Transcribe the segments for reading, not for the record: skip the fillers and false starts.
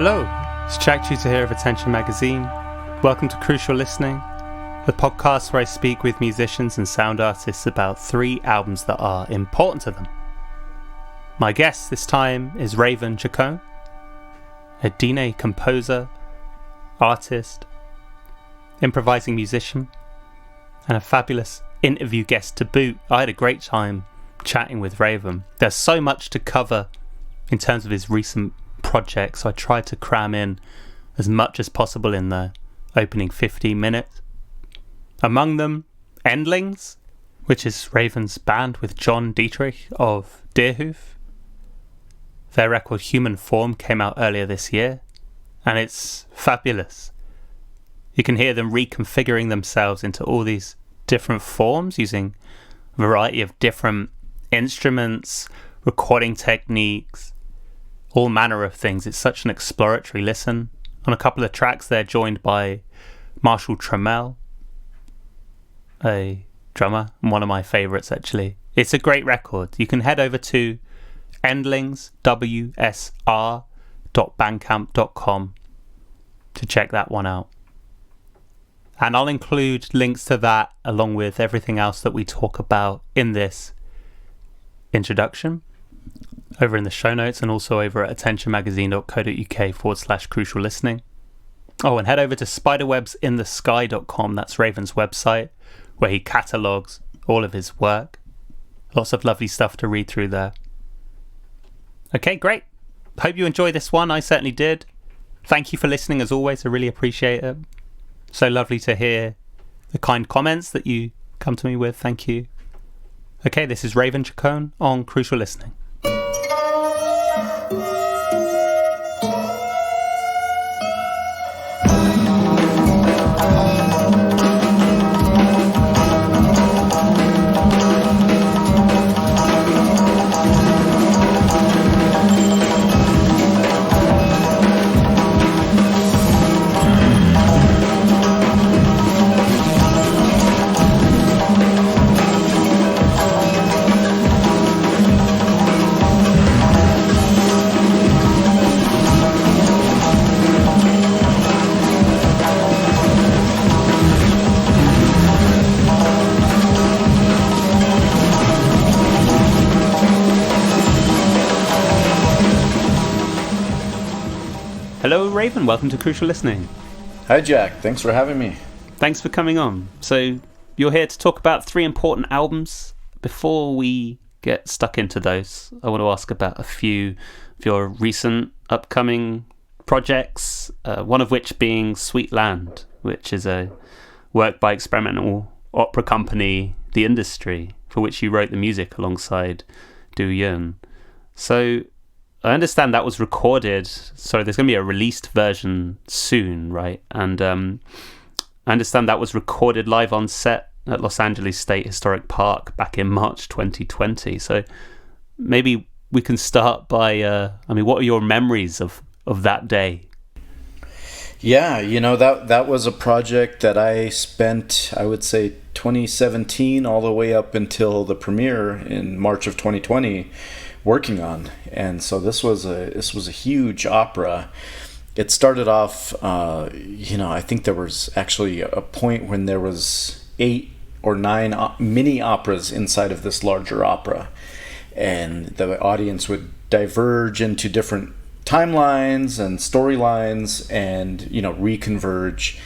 Hello, it's Jack Tutor here of Attention Magazine. Welcome to Crucial Listening, the podcast where I speak with musicians and sound artists about 3 albums that are important to them. My guest this time is Raven Chacon, a Dine composer, artist, improvising musician, and a fabulous interview guest to boot. I had a great time chatting with Raven. There's so much to cover in terms of his recent projects, so I tried to cram in as much as possible in the opening 15 minutes. Among them, Endlings, which is Raven's band with John Dietrich of Deerhoof. Their record Human Form came out earlier this year, and it's fabulous. You can hear them reconfiguring themselves into all these different forms using a variety of different instruments, recording techniques, all manner of things. It's such an exploratory listen. On a couple of tracks they're joined by Marshall Trammell, a drummer, and one of my favourites actually. It's a great record. You can head over to endlingswsr.bandcamp.com to check that one out. And I'll include links to that along with everything else that we talk about in this introduction over in the show notes, and also over at attentionmagazine.co.uk/crucial listening. Oh, and head over to spiderwebsinthesky.com. That's Raven's website, where he catalogues all of his work. Lots of lovely stuff to read through there. Okay, great. Hope you enjoy this one. I certainly did. Thank you for listening as always. I really appreciate it. So lovely to hear the kind comments that you come to me with. Thank you. Okay, this is Raven Chacon on Crucial Listening. Hello Raven, welcome to Crucial Listening. Hi Jack, thanks for having me. Thanks for coming on. So you're here to talk about 3 important albums. Before we get stuck into those, I want to ask about a few of your recent upcoming projects, one of which being Sweet Land, which is a work by experimental opera company The Industry, for which you wrote the music alongside Du Yun. So I understand that was recorded, so there's going to be a released version soon, right? And I understand that was recorded live on set at Los Angeles State Historic Park back in March 2020. So maybe we can start by, what are your memories of that day? Yeah, that was a project that I spent, I would say, 2017 all the way up until the premiere in March of 2020 working on. And so this was a huge opera. It started off, I think there was actually a point when there was 8 or 9 mini operas inside of this larger opera, and the audience would diverge into different timelines and storylines and reconverge.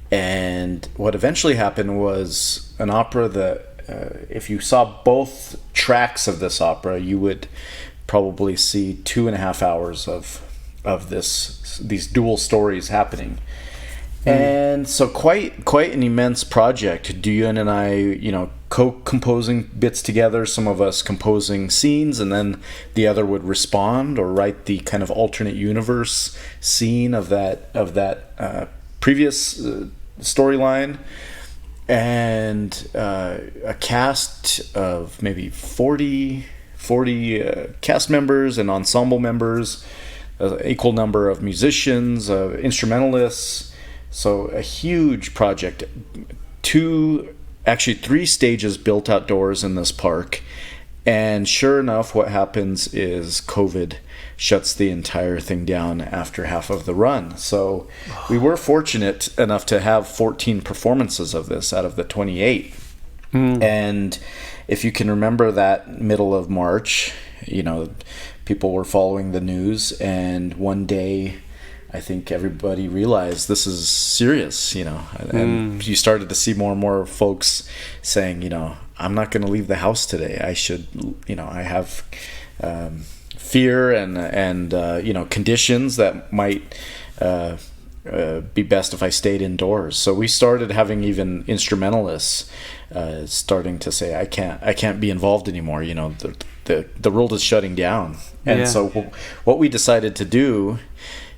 And what eventually happened was an opera that if you saw both tracks of this opera, you would probably see 2.5 hours of these dual stories happening. And so quite an immense project. Duyun and I, co-composing bits together, some of us composing scenes, and then the other would respond or write the kind of alternate universe scene of that previous storyline. And a cast of maybe 40 cast members and ensemble members, an equal number of musicians, instrumentalists. So a huge project. 3 stages built outdoors in this park. And sure enough, what happens is COVID shuts the entire thing down after half of the run. So we were fortunate enough to have 14 performances of this out of the 28. And if you can remember that middle of March, people were following the news, and one day I think everybody realized this is serious, and you started to see more and more folks saying, I'm not going to leave the house today. I should, I have fear and conditions that might be best if I stayed indoors. So we started having even instrumentalists starting to say, I can't be involved anymore. The world is shutting down. And so what we decided to do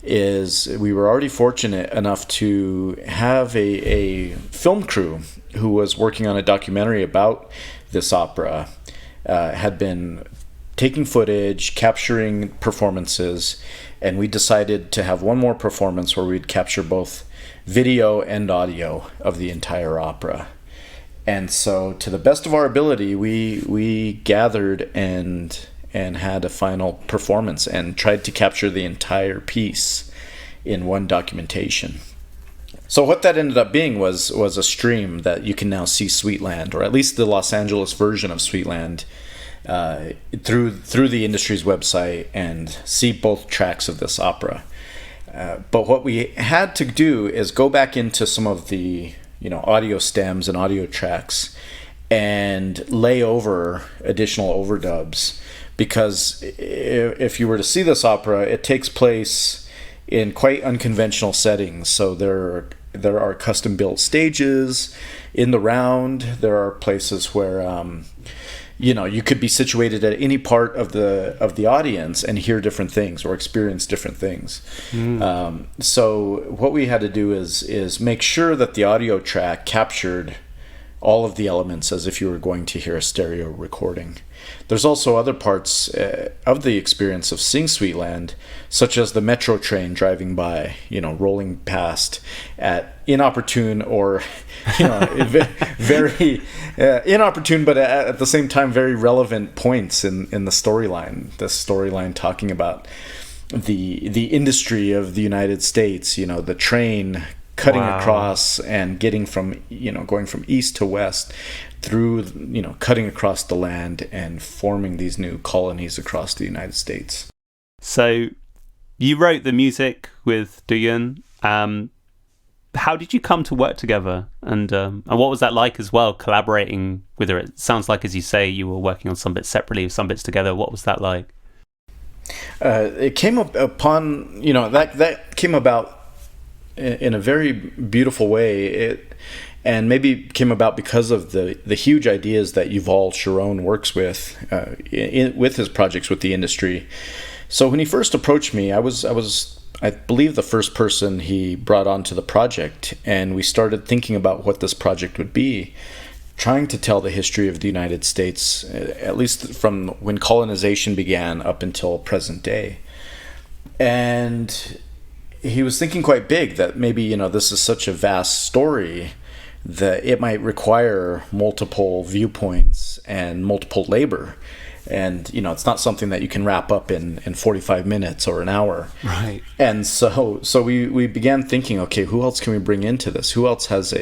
is, we were already fortunate enough to have a film crew who was working on a documentary about this opera, had been taking footage, capturing performances, and we decided to have one more performance where we'd capture both video and audio of the entire opera. And so, to the best of our ability, we gathered and had a final performance and tried to capture the entire piece in one documentation. So what that ended up being was a stream that you can now see Sweetland, or at least the Los Angeles version of Sweetland, through the industry's website, and see both tracks of this opera. But what we had to do is go back into some of the audio stems and audio tracks and lay over additional overdubs, because if you were to see this opera, it takes place in quite unconventional settings. So there are custom built stages in the round. There are places where you could be situated at any part of the audience and hear different things or experience different things. So what we had to do is make sure that the audio track captured all of the elements as if you were going to hear a stereo recording. There's also other parts of the experience of Sing Sweetland, such as the metro train driving by, rolling past at inopportune or, very inopportune, but at the same time very relevant points in the storyline. The storyline talking about the industry of the United States, the train cutting across and getting from, going from east to west through, cutting across the land and forming these new colonies across the United States. So you wrote the music with Duyun. How did you come to work together? And what was that like as well, collaborating with her? It sounds like, as you say, you were working on some bits separately, some bits together. What was that like? It came upon, that came about in a very beautiful way. And maybe came about because of the huge ideas that Yuval Sharon works with with his projects with the industry. So when he first approached me, I believe the first person he brought onto the project, and we started thinking about what this project would be, trying to tell the history of the United States, at least from when colonization began up until present day. And he was thinking quite big, that maybe, this is such a vast story that it might require multiple viewpoints and multiple labor. And, it's not something that you can wrap up in 45 minutes or an hour. Right. And so we began thinking, okay, who else can we bring into this? Who else has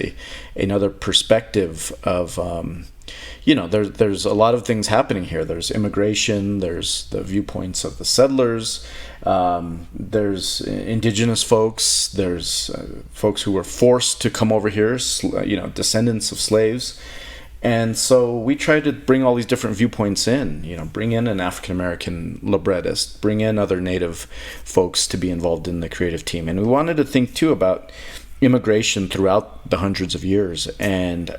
another perspective of, there's a lot of things happening here. There's immigration, there's the viewpoints of the settlers, there's indigenous folks, there's folks who were forced to come over here, descendants of slaves. And so we tried to bring all these different viewpoints in, bring in an African-American librettist, bring in other Native folks to be involved in the creative team. And we wanted to think, too, about immigration throughout the hundreds of years. And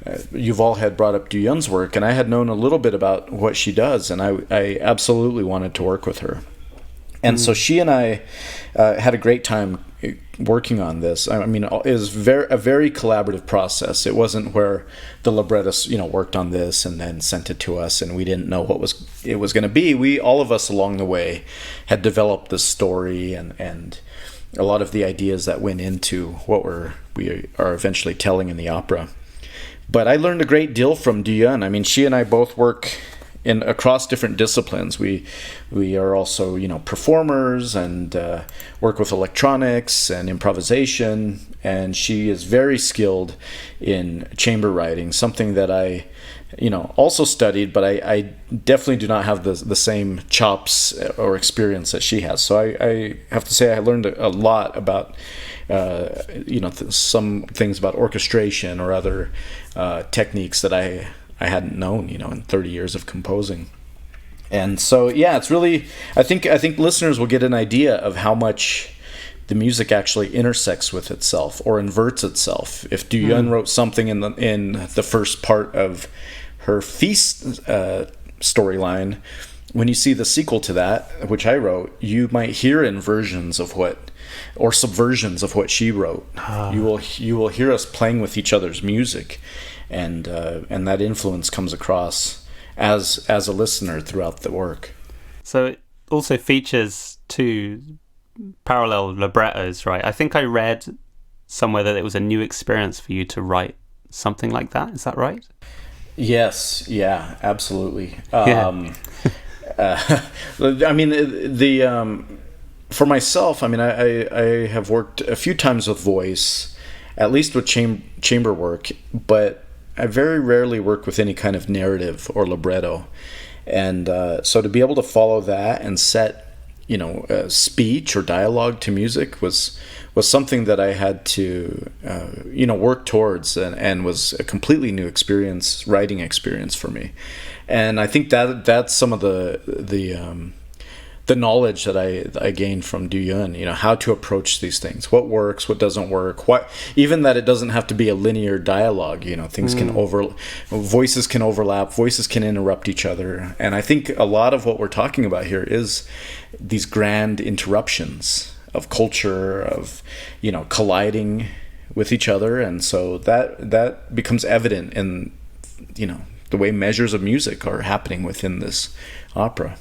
Yuval had brought up Duyun's work, and I had known a little bit about what she does, and I absolutely wanted to work with her. And so she and I had a great time working on this. I mean, it was a very collaborative process. It wasn't where the librettist, worked on this and then sent it to us, and we didn't know what it was going to be. All of us along the way had developed this story and a lot of the ideas that went into what we are eventually telling in the opera. But I learned a great deal from Duyun. I mean, she and I both work in across different disciplines. We are also, performers and work with electronics and improvisation. And she is very skilled in chamber writing, something that I also studied, but I definitely do not have the same chops or experience that she has. So I have to say I learned a lot about, some things about orchestration or other techniques that I hadn't known, in 30 years of composing. And so, yeah, it's really, I think listeners will get an idea of how much the music actually intersects with itself or inverts itself. If Du Yun wrote something in the first part of her feast storyline, when you see the sequel to that, which I wrote, you might hear inversions of or subversions of what she wrote. You will hear us playing with each other's music, and that influence comes across as a listener throughout the work. So it also features 2 parallel librettos, right? I think I read somewhere that it was a new experience for you to write something like that. Is that right? Yes, yeah, absolutely. Yeah. I mean, for myself, I mean, I have worked a few times with voice, at least with chamber work, but I very rarely work with any kind of narrative or libretto. And so to be able to follow that and set, speech or dialogue to music was something that I had to, work towards, and was a completely new writing experience for me. And I think that's some of the knowledge that I gained from Du Yun, how to approach these things, what works, what doesn't work, even that it doesn't have to be a linear dialogue, things voices can overlap, voices can interrupt each other. And I think a lot of what we're talking about here is these grand interruptions of culture, of, colliding with each other. And so that becomes evident in, the way measures of music are happening within this opera.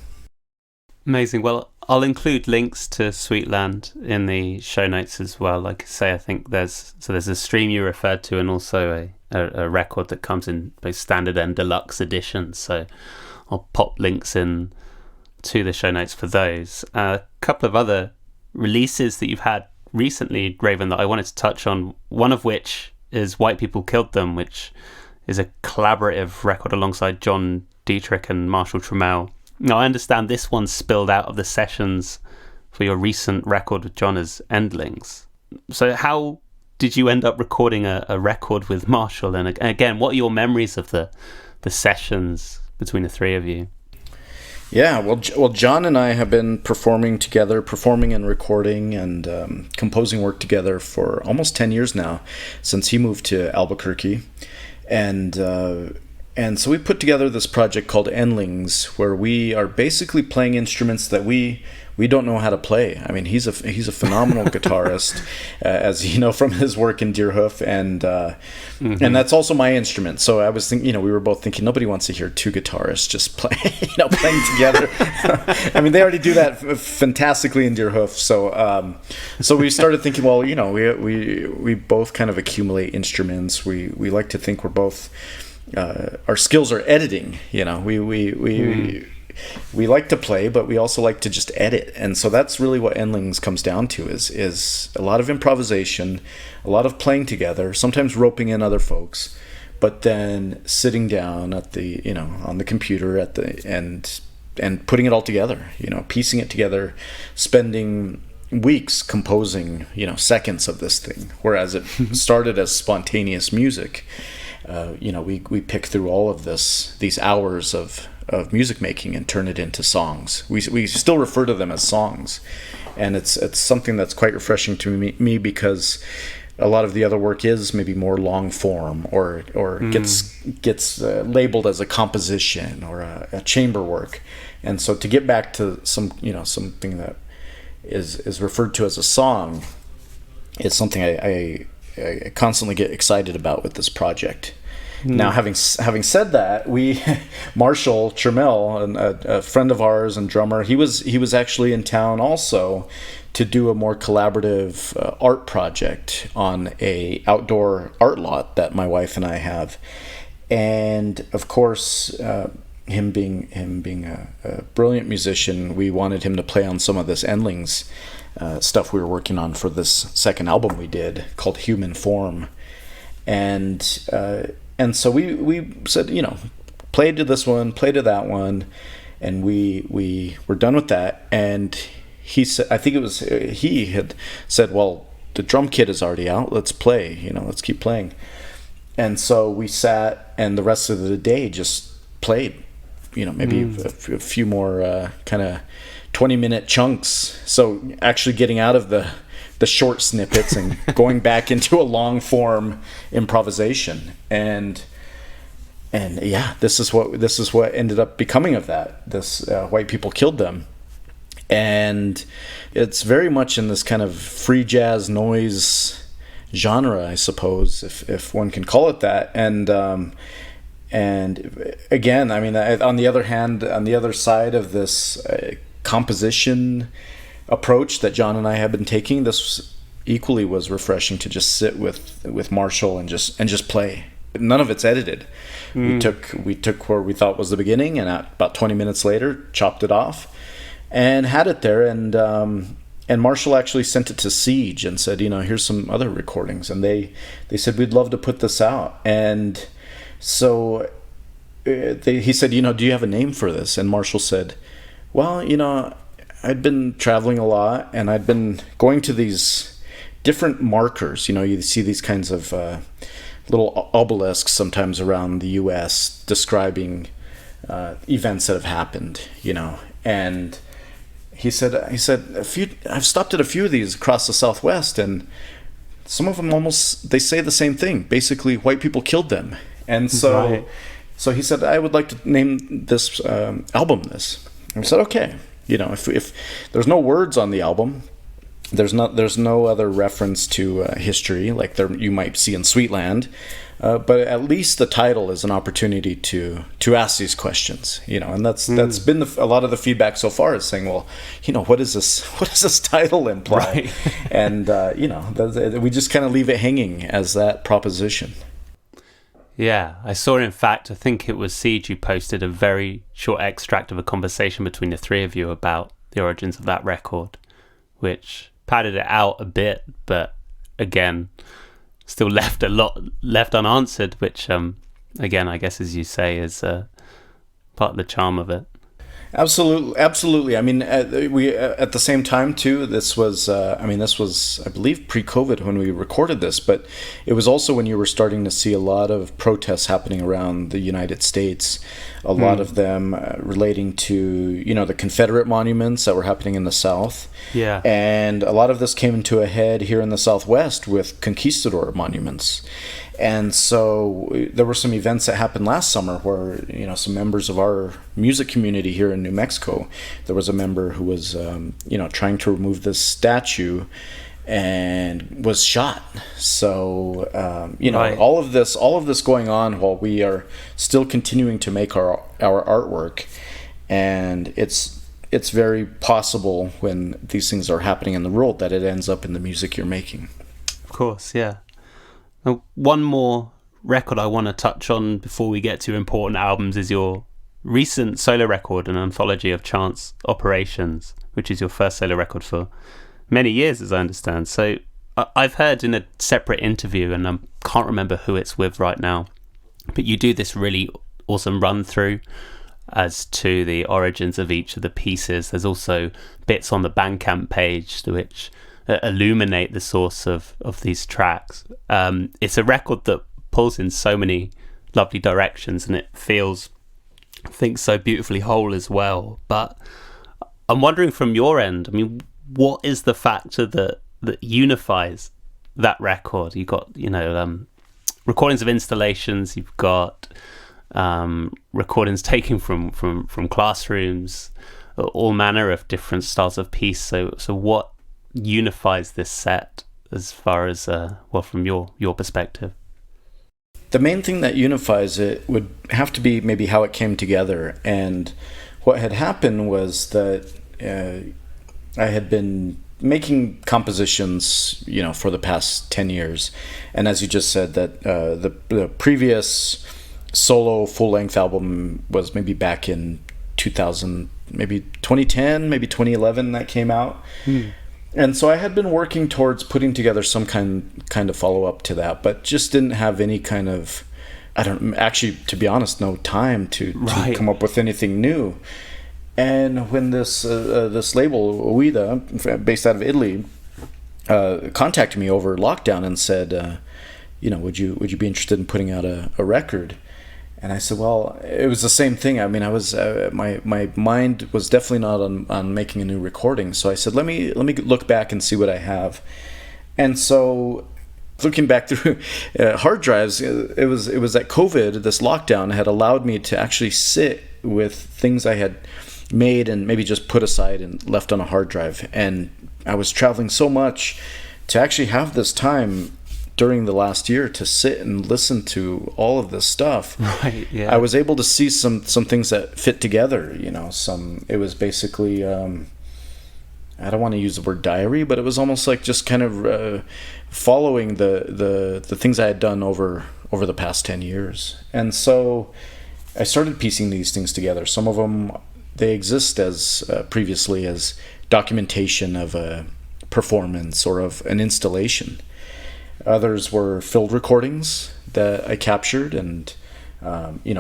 Amazing. Well, I'll include links to Sweetland in the show notes as well. Like I say, I think there's a stream you referred to, and also a record that comes in both standard and deluxe editions. So I'll pop links in to the show notes for those. A couple of other releases that you've had recently, Raven, that I wanted to touch on, one of which is White People Killed Them, which is a collaborative record alongside John Dietrich and Marshall Trammell. Now, I understand this one spilled out of the sessions for your recent record with John as Endlings. So how did you end up recording a record with Marshall? And again, what are your memories of the sessions between the 3 of you? Yeah, well, John and I have been performing and recording and composing work together for almost 10 years now, since he moved to Albuquerque. And so we put together this project called Endlings, where we are basically playing instruments that we don't know how to play. I mean, he's a phenomenal guitarist, as you know from his work in Deerhoof, and that's also my instrument. So I was thinking, we were both thinking, nobody wants to hear 2 guitarists just play, playing together. I mean, they already do that fantastically in Deerhoof. So we started thinking, well, we both kind of accumulate instruments. We like to think we're both. Our skills are editing, we like to play, but we also like to just edit. And so that's really what Endlings comes down to is a lot of improvisation, a lot of playing together, sometimes roping in other folks, but then sitting down at the, on the computer and putting it all together, piecing it together, spending weeks composing, seconds of this thing. Whereas it started as spontaneous music. We pick through all of these hours of music making and turn it into songs. We still refer to them as songs, and it's something that's quite refreshing to me because a lot of the other work is maybe more long form or gets labeled as a composition or a chamber work, and so to get back to something that is referred to as a song is something I constantly get excited about with this project. Now, having said that, Marshall Trammell, a friend of ours and drummer, he was actually in town also to do a more collaborative art project on a outdoor art lot that my wife and I have, and of course, him being a brilliant musician, we wanted him to play on some of this Endlings stuff we were working on for this second album we did called Human Form, and so we said, play to this one, play to that one, and we were done with that. And he said, I think it was he had said, well, the drum kit is already out, let's play, let's keep playing. And so we sat, and the rest of the day just played, maybe a few more kind of 20-minute chunks. So actually getting out of the short snippets and going back into a long form improvisation. And yeah, this is what ended up becoming of that. This White People Killed Them. And it's very much in this kind of free jazz noise genre, I suppose, if one can call it that. And again, I mean, on the other hand, on the other side of this composition approach that John and I have been taking, this equally was refreshing to just sit with Marshall and just play. None of it's edited. We took where we thought was the beginning, and about 20 minutes later, chopped it off and had it there. And Marshall actually sent it to Siege and said, here's some other recordings. And they said, we'd love to put this out. And so he said, do you have a name for this? And Marshall said, well, I'd been traveling a lot, and I'd been going to these different markers. You see these kinds of little obelisks sometimes around the U.S. describing events that have happened, and he said, I've stopped at a few of these across the Southwest, and some of them they say the same thing. Basically, white people killed them. And so he said, I would like to name this album this. And we said, okay. If there's no words on the album, there's no other reference to history like you might see in Sweetland, but at least the title is an opportunity to ask these questions, and that's been a lot of the feedback so far is saying, well, what does this title imply? Right. And we just kind of leave it hanging as that proposition. Yeah, I saw, in fact, I think it was Siege who posted a very short extract of a conversation between the three of you about the origins of that record, which padded it out a bit, but again, still left a lot unanswered, which again, I guess, as you say, is part of the charm of it. Absolutely. I mean, we at the same time too. This was, I believe, pre-COVID when we recorded this, but it was also when you were starting to see a lot of protests happening around the United States. A lot of them relating to the Confederate monuments that were happening in the South. Yeah, and a lot of this came to a head here in the Southwest with conquistador monuments. And so there were some events that happened last summer where, some members of our music community here in New Mexico, there was a member who was, trying to remove this statue and was shot. So, right. all of this going on while we are still continuing to make our artwork. And it's very possible when these things are happening in the world that it ends up in the music you're making. Of course, yeah. Now, one more record I want to touch on before we get to important albums is your recent solo record, an anthology of chance operations, which is your first solo record for many years, as I understand. So I've heard in a separate interview, and I can't remember who it's with right now, but you do this really awesome run through as to the origins of each of the pieces. There's also bits on the Bandcamp page which illuminate the source of these tracks. It's a record that pulls in so many lovely directions, and it feels, I think, so beautifully whole as well. But I'm wondering from your end, I mean, what is the factor that unifies that record? You've got, recordings of installations, you've got recordings taken from classrooms, all manner of different styles of piece. So what unifies this set as far as from your perspective? The main thing that unifies it would have to be maybe how it came together. And what had happened was that I had been making compositions, for the past 10 years. And as you just said, that the previous solo full-length album was maybe back in 2000, maybe 2010, maybe 2011 that came out. And so I had been working towards putting together some kind of follow-up to that, but just didn't have any kind of, I don't actually, to be honest, no time to come up with anything new. And when this label, Uida, based out of Italy, contacted me over lockdown and said, would you be interested in putting out a record? And I said, well, it was the same thing. I mean, I was my mind was definitely not on making a new recording. So I said, let me look back and see what I have. And so, looking back through hard drives, it was that COVID, this lockdown, had allowed me to actually sit with things I had made and maybe just put aside and left on a hard drive. And I was traveling so much to actually have this time during the last year to sit and listen to all of this stuff. Right, yeah. I was able to see some things that fit together, it was basically, I don't want to use the word diary, but it was almost like just kind of following the things I had done over the past 10 years. And so I started piecing these things together. Some of them, they exist as previously as documentation of a performance or of an installation. Others were field recordings that I captured, and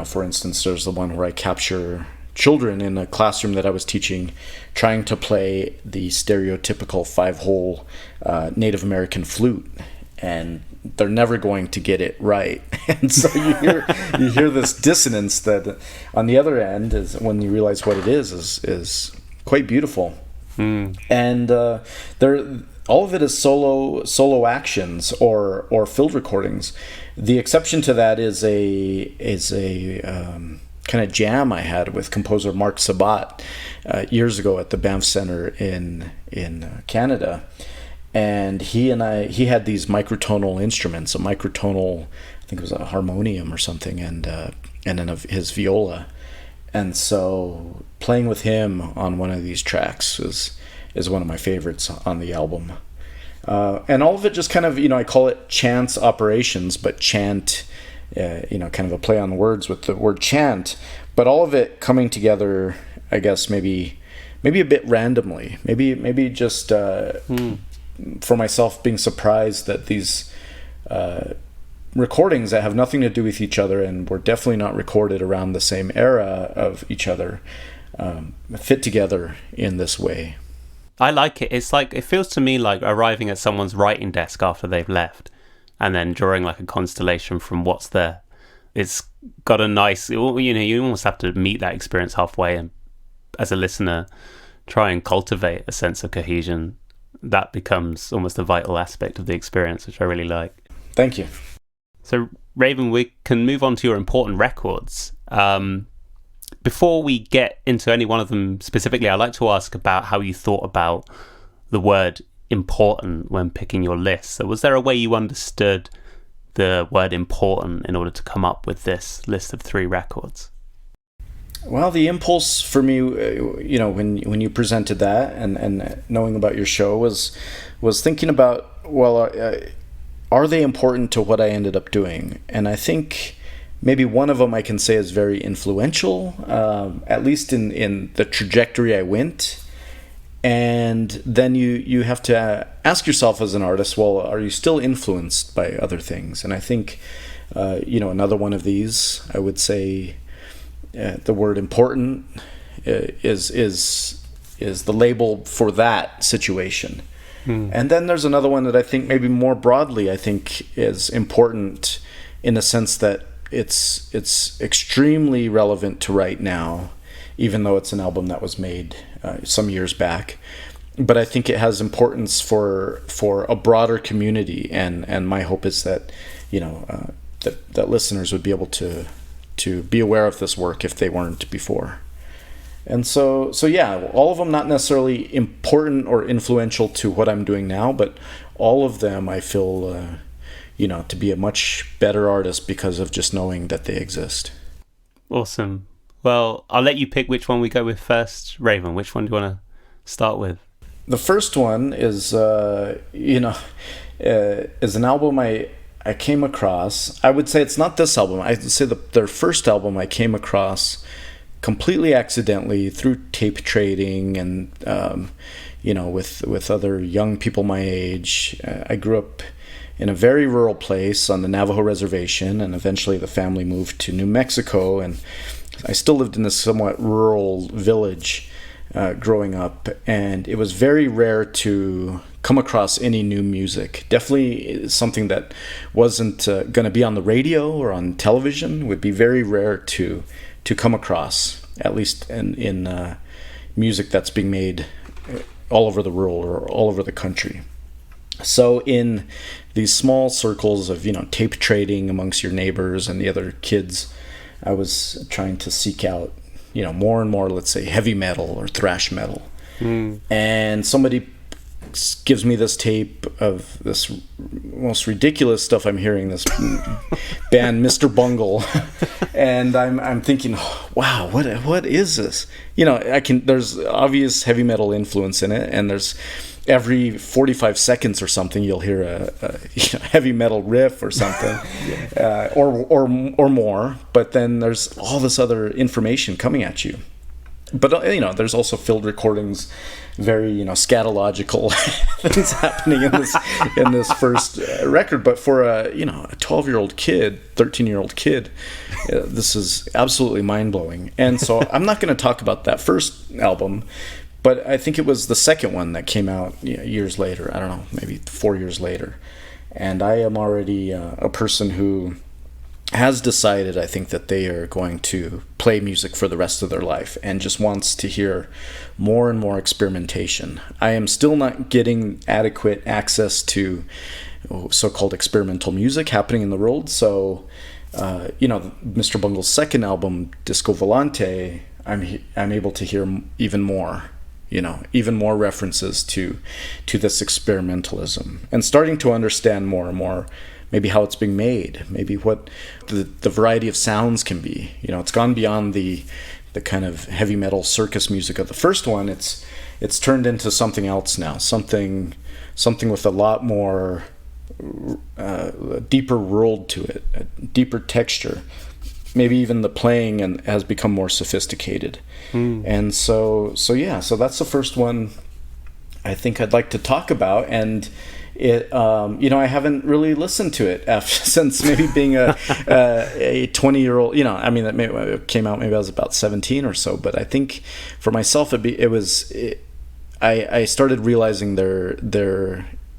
for instance, there's the one where I capture children in a classroom that I was teaching trying to play the stereotypical 5-hole Native American flute, and they're never going to get it right. And so you hear this dissonance that on the other end is when you realize what it is quite beautiful. And all of it is solo actions or field recordings. The exception to that is a kind of jam I had with composer Mark Sabat years ago at the Banff Center in Canada, and he had these microtonal instruments, a microtonal, I think it was a harmonium or something, and then his viola, and so playing with him on one of these tracks is one of my favorites on the album. And all of it just kind of, I call it chance operations, but chant, kind of a play on words with the word chant, but all of it coming together, I guess, maybe a bit randomly, maybe just for myself being surprised that these recordings that have nothing to do with each other and were definitely not recorded around the same era of each other fit together in this way. I like it. It's like, it feels to me like arriving at someone's writing desk after they've left and then drawing like a constellation from what's there. It's got a nice, you almost have to meet that experience halfway and as a listener try and cultivate a sense of cohesion. That becomes almost a vital aspect of the experience, which I really like. Thank you. So Raven, we can move on to your important records. Before we get into any one of them specifically, I'd like to ask about how you thought about the word important when picking your list. So was there a way you understood the word important in order to come up with this list of 3 records? Well, the impulse for me, when you presented that and knowing about your show was thinking about, are they important to what I ended up doing? And I think maybe one of them I can say is very influential, at least in the trajectory I went. And then you have to ask yourself as an artist, well, are you still influenced by other things? And I think, another one of these, I would say the word important is the label for that situation. And then there's another one that I think maybe more broadly, I think is important in the sense that it's extremely relevant to right now, even though it's an album that was made some years back. But I think it has importance for a broader community, and my hope is that that listeners would be able to be aware of this work if they weren't before. And so yeah, all of them not necessarily important or influential to what I'm doing now, but all of them I feel to be a much better artist because of just knowing that they exist. Awesome. Well, I'll let you pick which one we go with first. Raven, which one do you want to start with? The first one is, is an album I I came across, I would say it's not this album. I would say their first album I came across completely accidentally through tape trading and, with other young people my age. I grew up in a very rural place on the Navajo reservation, and eventually the family moved to New Mexico, and I still lived in this somewhat rural village growing up, and it was very rare to come across any new music. Definitely something that wasn't going to be on the radio or on television would be very rare to come across, at least in music that's being made all over the world or all over the country. So in these small circles of, tape trading amongst your neighbors and the other kids, I was trying to seek out, more and more, let's say, heavy metal or thrash metal. And somebody gives me this tape of this most ridiculous stuff I'm hearing, this band Mr. Bungle, and I'm thinking, wow, what is this? There's obvious heavy metal influence in it, and there's every 45 seconds or something you'll hear a heavy metal riff or something, or more. But then there's all this other information coming at you. But there's also field recordings, very scatological things happening in this first record. But for a 12-year-old kid, 13-year-old kid, this is absolutely mind-blowing. And so I'm not going to talk about that first album, but I think it was the second one that came out years later. I don't know, maybe 4 years later. And I am already a person who has decided, I think, that they are going to play music for the rest of their life and just wants to hear more and more experimentation. I am still not getting adequate access to so-called experimental music happening in the world. So, Mr. Bungle's second album, Disco Volante, I'm able to hear even more. Even more references to this experimentalism, and starting to understand more and more maybe how it's being made, maybe what the variety of sounds can be. It's gone beyond the kind of heavy metal circus music of the first one. It's turned into something else now, something with a lot more deeper world to it, a deeper texture. Maybe even the playing has become more sophisticated. And so that's the first one I think I'd like to talk about. And it, I haven't really listened to it since maybe being a 20-year-old. It came out maybe I was about 17 or so. But I think for myself, I started realizing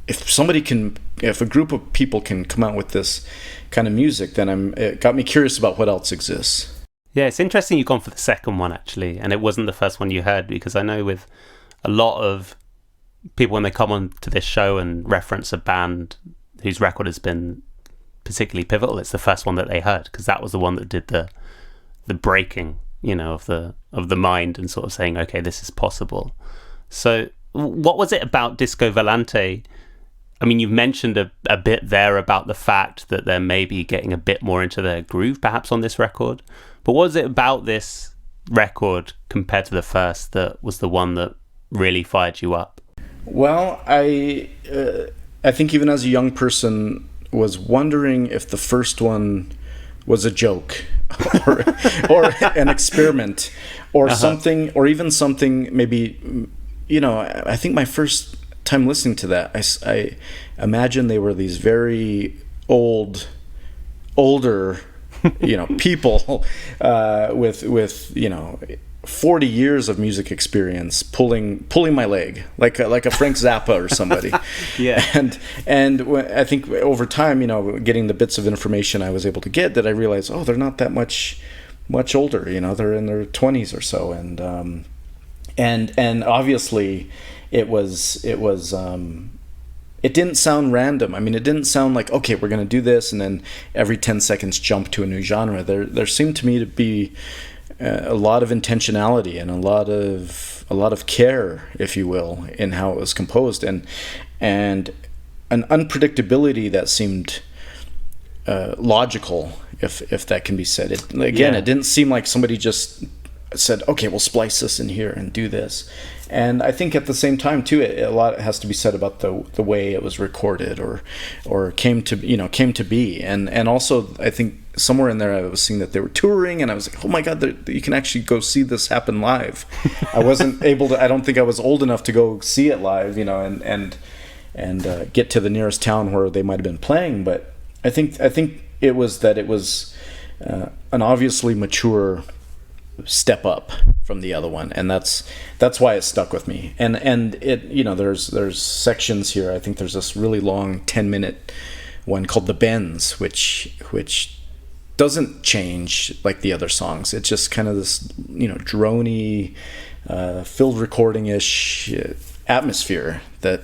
if a group of people can come out with this kind of music, then it got me curious about what else exists. Yeah, it's interesting you've gone for the second one, actually, and it wasn't the first one you heard, because I know with a lot of people, when they come on to this show and reference a band whose record has been particularly pivotal, it's the first one that they heard, because that was the one that did the breaking, of the mind and sort of saying, okay, this is possible. So what was it about Disco Volante? I mean, you've mentioned a bit there about the fact that they're maybe getting a bit more into their groove, perhaps, on this record. But what was it about this record compared to the first that was the one that really fired you up? Well, I think even as a young person was wondering if the first one was a joke or an experiment or something, or even something maybe, I think my first time listening to that, I imagine they were these very older people with 40 years of music experience pulling my leg like a Frank Zappa or somebody. Yeah. And I think over time, getting the bits of information I was able to get, that I realized, they're not that much older. They're in their 20s or so, and obviously it didn't sound random. I mean, it didn't sound like, okay, we're going to do this and then every 10 seconds jump to a new genre. There seemed to me to be a lot of intentionality and a lot of care, if you will, in how it was composed, and an unpredictability that seemed logical, if that can be said. It didn't seem like somebody just said, okay, we'll splice this in here and do this. And I think at the same time too, a lot has to be said about the way it was recorded or came to be. And also I think somewhere in there I was seeing that they were touring, and I was like, oh my God, you can actually go see this happen live. I wasn't able to. I don't think I was old enough to go see it live, and get to the nearest town where they might have been playing. But I think it was an obviously mature step up from the other one, and that's why it stuck with me. And it, there's sections here. I think there's this really long 10-minute one called The Bends, which doesn't change like the other songs. It's just kind of this drony field recording-ish atmosphere that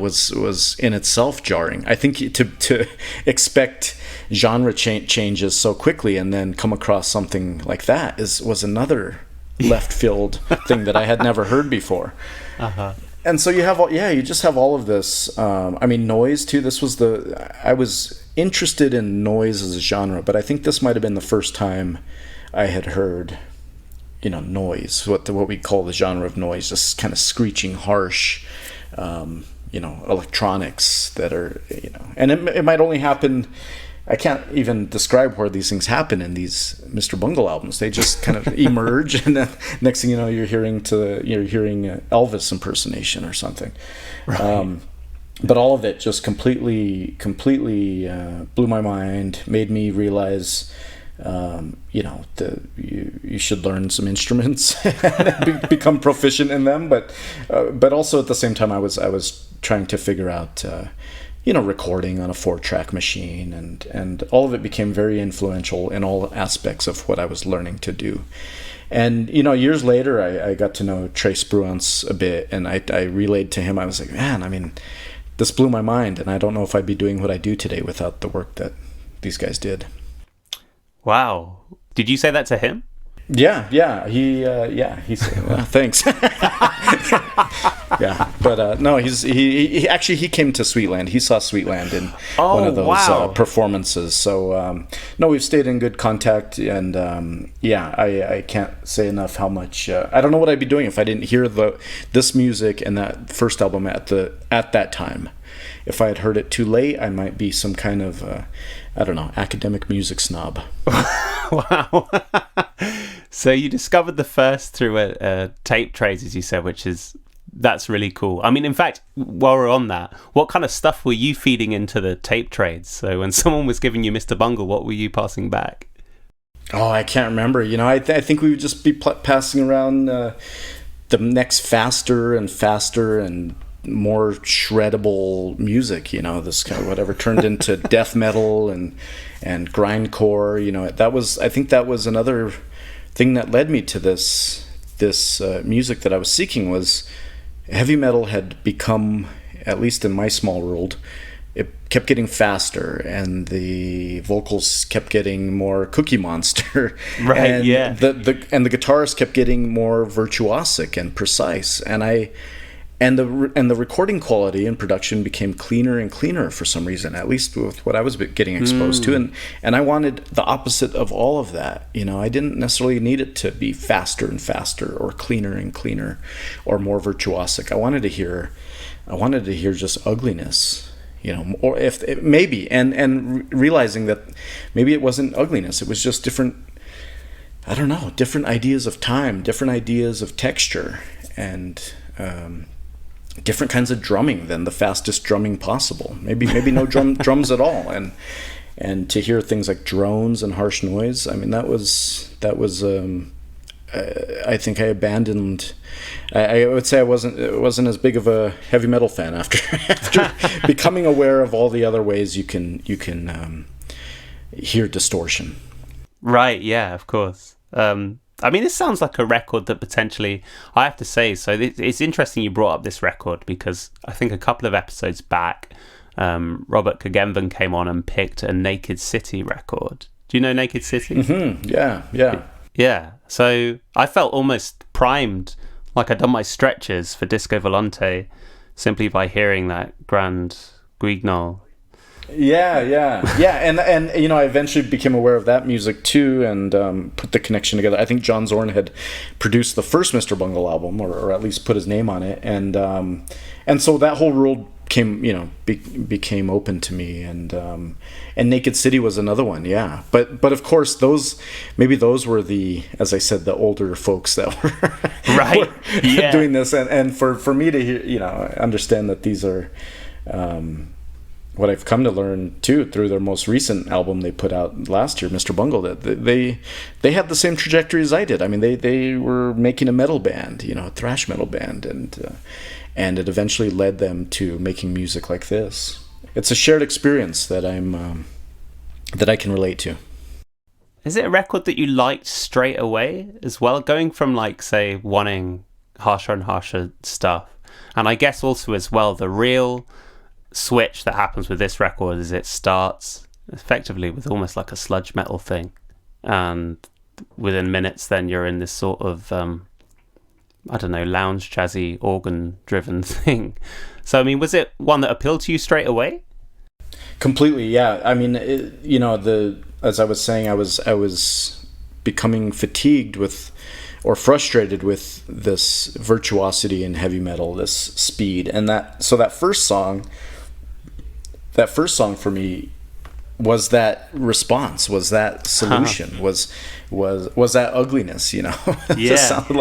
was in itself jarring. I think to expect genre changes so quickly and then come across something like that was another left field thing that I had never heard before. Uh-huh. And so you just have all of this. Noise too. I was interested in noise as a genre, but I think this might have been the first time I had heard, noise, what we call the genre of noise, just kind of screeching, harsh, electronics that are, and it might only happen. I can't even describe where these things happen in these Mr. Bungle albums. They just kind of emerge, and then next thing you know, you're hearing Elvis impersonation or something. Right. But all of it just completely blew my mind, made me realize, you should learn some instruments and become proficient in them. But also at the same time, I was trying to figure out, recording on a 4-track machine, and all of it became very influential in all aspects of what I was learning to do. And years later, I got to know Trace Bruance a bit, and I relayed to him. I was like, man, this blew my mind, and I don't know if I'd be doing what I do today without the work that these guys did. Wow. Did you say that to him? Yeah. He said, well, thanks. Yeah, but no, he actually came to Sweetland. He saw Sweetland in one of those performances. So no, we've stayed in good contact, and I can't say enough how much I don't know what I'd be doing if I didn't hear this music and that first album at that time. If I had heard it too late, I might be some kind of academic music snob. Wow. So you discovered the first through a tape trade, as you said, that's really cool. In fact, while we're on that, what kind of stuff were you feeding into the tape trades? So when someone was giving you Mr. Bungle, what were you passing back? Oh, I can't remember. I think we would just be passing around the next faster and more shreddable music. This kind of whatever turned into death metal and grindcore. I think that was another thing that led me to this music that I was seeking. Was heavy metal had become, at least in my small world, it kept getting faster, and the vocals kept getting more Cookie Monster, right? And the guitarists kept getting more virtuosic and precise, and the recording quality and production became cleaner and cleaner for some reason, at least with what I was getting exposed to, and I wanted the opposite of all of that. I didn't necessarily need it to be faster and faster, or cleaner and cleaner, or more virtuosic. I wanted to hear just ugliness, or if it, maybe, and realizing that maybe it wasn't ugliness, it was just different ideas of time, different ideas of texture, and different kinds of drumming than the fastest drumming possible. Maybe no drums at all, and to hear things like drones and harsh noise. That was. I think I abandoned. I would say I wasn't as big of a heavy metal fan after becoming aware of all the other ways you can hear distortion. Right. Yeah. Of course. This sounds like a record that potentially, I have to say, so it's interesting you brought up this record, because I think a couple of episodes back, Robert Kagenvan came on and picked a Naked City record. Do you know Naked City? Mm-hmm. Yeah. Yeah. So I felt almost primed, like I'd done my stretches for Disco Volante, simply by hearing that Grand Guignol and you know, I eventually became aware of that music too, and put the connection together. I think John Zorn had produced the first Mr. Bungle album, or at least put his name on it, and so that whole world became open to me, and Naked City was another one, yeah. But of course, those were the, as I said, the older folks that were right, were doing this, and for me to hear, understand that these are. What I've come to learn too through their most recent album they put out last year, Mr. Bungle, that they had the same trajectory as I did. I mean, they were making a metal band, a thrash metal band, and it eventually led them to making music like this. It's a shared experience that that I can relate to. Is it a record that you liked straight away as well, going from like, say, wanting harsher and harsher stuff, and I guess also as well the real switch that happens with this record is it starts effectively with almost like a sludge metal thing, and within minutes then you're in this sort of lounge jazzy organ driven thing. So I mean, was it one that appealed to you straight away? Completely, yeah. I mean, as I was saying, I was becoming fatigued with or frustrated with this virtuosity in heavy metal, this speed, and that first song for me was that response, was that solution, was that ugliness, It just sounded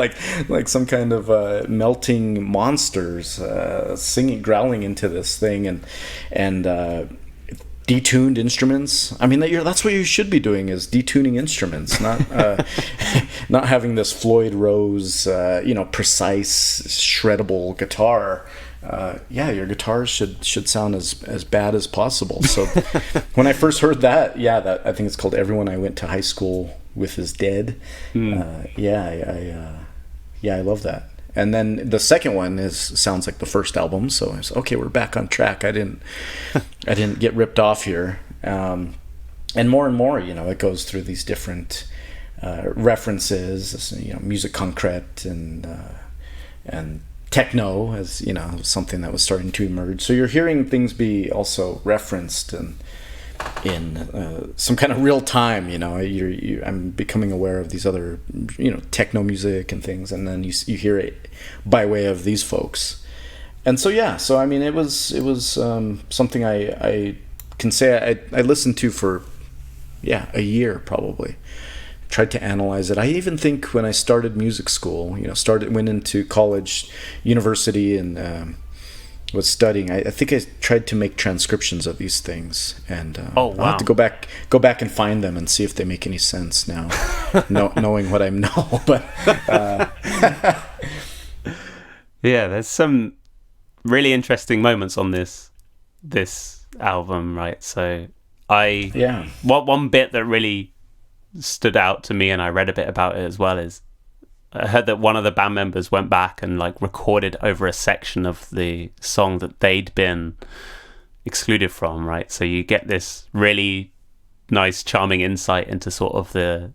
like some kind of melting monsters singing, growling into this thing, and detuned instruments. I mean, that's what you should be doing, is detuning instruments, not not having this Floyd Rose, precise shreddable guitar. Your guitars should sound as bad as possible. So when I first heard that I think it's called "Everyone I Went to High School With Is Dead." I love that. And then the second one sounds like the first album, so I was okay. We're back on track. I didn't get ripped off here. And more, it goes through these different references, music concrete and techno, as something that was starting to emerge. So you're hearing things be also referenced in some kind of real time. I'm becoming aware of these other techno music and things, and then you hear it by way of these folks. And so I mean, it was something I can say I listened to for a year probably. Tried to analyze it. I even think when I started music school, went into college, university, and was studying, I think I tried to make transcriptions of these things, and oh, wow. I'll have to go back and find them and see if they make any sense now, knowing what I know. But there's some really interesting moments on this album, right? So one bit that really stood out to me, and I read a bit about it as well, is I heard that one of the band members went back and recorded over a section of the song that they'd been excluded from, right? So you get this really nice, charming insight into sort of the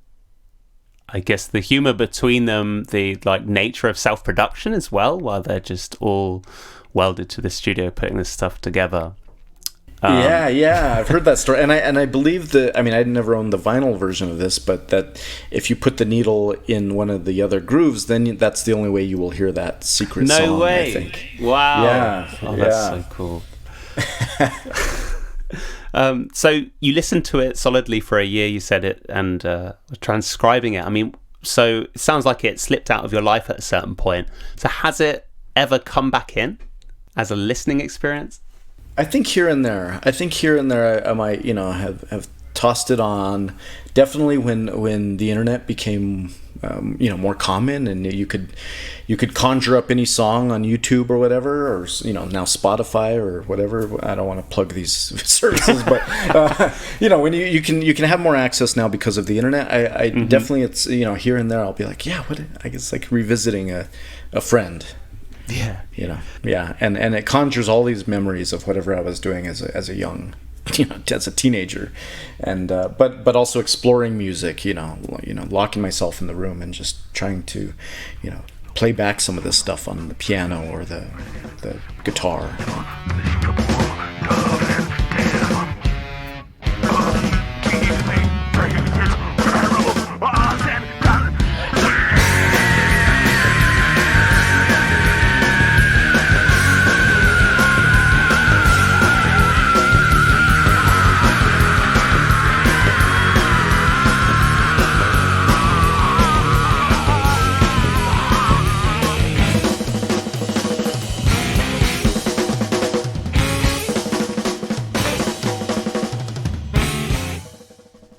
humor between them, the nature of self-production as well, while they're just all welded to the studio putting this stuff together. I've heard that story, and I believe that. I mean, I'd never owned the vinyl version of this, but that if you put the needle in one of the other grooves, then that's the only way you will hear that secret song. No way! I think. Wow! Yeah, that's so cool. So you listened to it solidly for a year, you said it, and transcribing it. I mean, so it sounds like it slipped out of your life at a certain point. So has it ever come back in as a listening experience? I think here and there I might have tossed it on. Definitely when the internet became more common, and you could conjure up any song on YouTube or whatever, or now Spotify or whatever. I don't want to plug these services, but when you can have more access now because of the internet. I definitely, it's here and there I'll be like, I guess like revisiting a friend. And it conjures all these memories of whatever I was doing as a young, as a teenager, and but also exploring music, locking myself in the room and just trying to, play back some of this stuff on the piano or the guitar.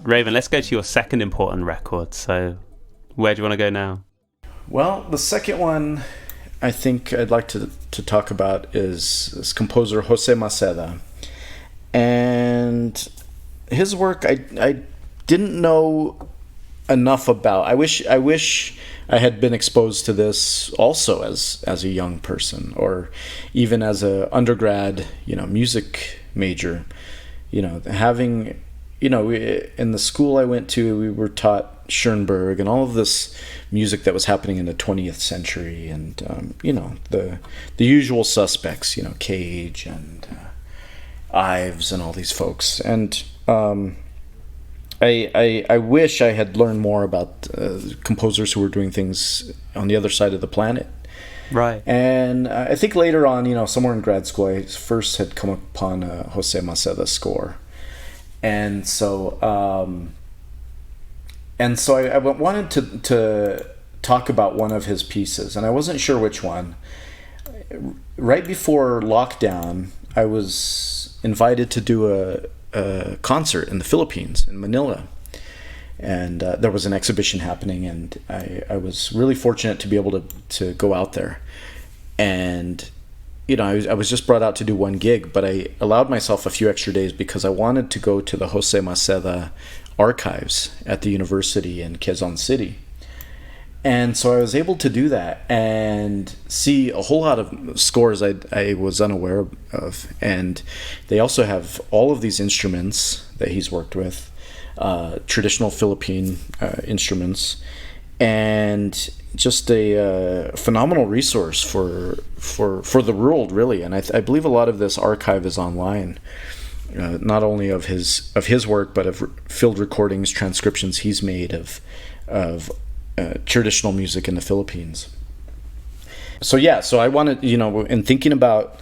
Raven, let's go to your second important record. So where do you want to go now? Well, the second one I think I'd like to talk about is this composer Jose Maceda. And his work I didn't know enough about. I wish I had been exposed to this also as a young person, or even as a undergrad, music major. Having, in the school I went to, we were taught Schoenberg and all of this music that was happening in the 20th century, and the usual suspects, Cage and Ives and all these folks. And I wish I had learned more about composers who were doing things on the other side of the planet. Right. And I think later on, somewhere in grad school, I first had come upon a Jose Maceda score. And so I wanted to talk about one of his pieces, and I wasn't sure which one. Right before lockdown, I was invited to do a concert in the Philippines, in Manila. And there was an exhibition happening, and I was really fortunate to be able to go out there. And, I was just brought out to do one gig, but I allowed myself a few extra days because I wanted to go to the Jose Maceda archives at the university in Quezon City. And so I was able to do that and see a whole lot of scores I was unaware of. And they also have all of these instruments that he's worked with, traditional Philippine instruments, and just a phenomenal resource for the world, really. And I believe a lot of this archive is online, not only of his work, but of field recordings, transcriptions he's made of traditional music in the Philippines. So I wanted, in thinking about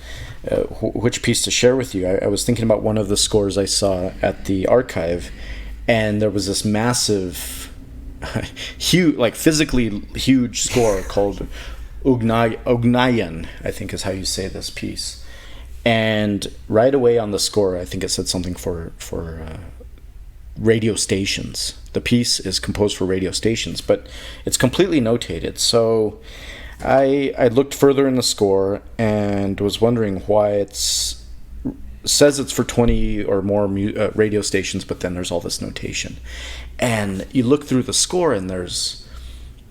which piece to share with you, I was thinking about one of the scores I saw at the archive, and there was this massive, huge, like physically huge score called Ugnayan, I think is how you say this piece. And right away on the score, I think it said something for radio stations. The piece is composed for radio stations, but it's completely notated. So I looked further in the score and was wondering why says it's for 20 or more radio stations, but then there's all this notation. And you look through the score and there's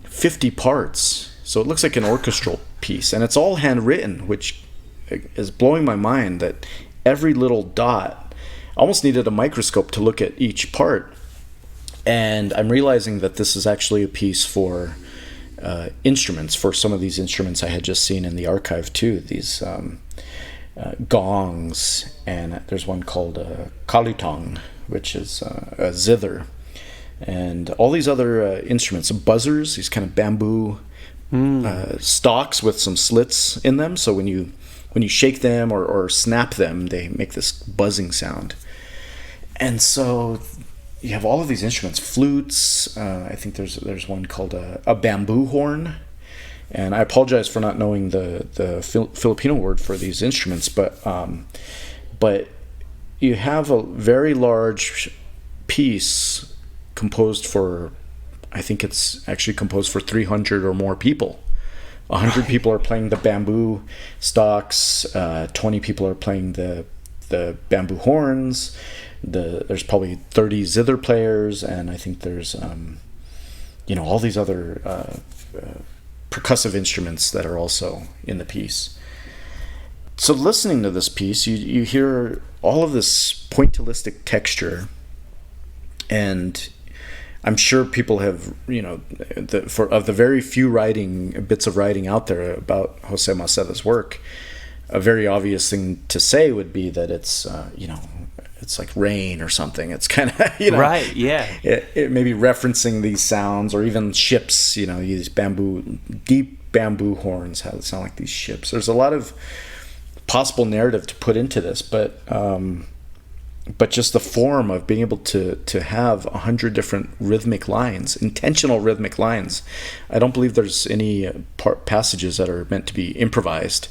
50 parts. So it looks like an orchestral piece, and it's all handwritten, which is blowing my mind that every little dot almost needed a microscope to look at each part. And I'm realizing that this is actually a piece for instruments, for some of these instruments I had just seen in the archive too, these gongs, and there's one called kalitong, which is a zither, and all these other instruments, buzzers, these kind of bamboo stalks with some slits in them, so when you shake them or snap them, they make this buzzing sound. And so you have all of these instruments, flutes. I think there's one called a bamboo horn. And I apologize for not knowing the Filipino word for these instruments, but you have a very large piece composed for, I think it's actually composed for 300 or more people. 100 people are playing the bamboo stalks, 20 people are playing the bamboo horns. There's probably 30 zither players, and I think there's all these other percussive instruments that are also in the piece. So listening to this piece, you hear all of this pointillistic texture, and I'm sure people have, of the very few bits of writing out there about Jose Maceda's work, a very obvious thing to say would be that it's, it's like rain or something. It's kind of, right, yeah. It may be referencing these sounds, or even ships, these deep bamboo horns, how they sound like these ships. There's a lot of possible narrative to put into this, but just the form of being able to have 100 different rhythmic lines, intentional rhythmic lines. I don't believe there's any passages that are meant to be improvised.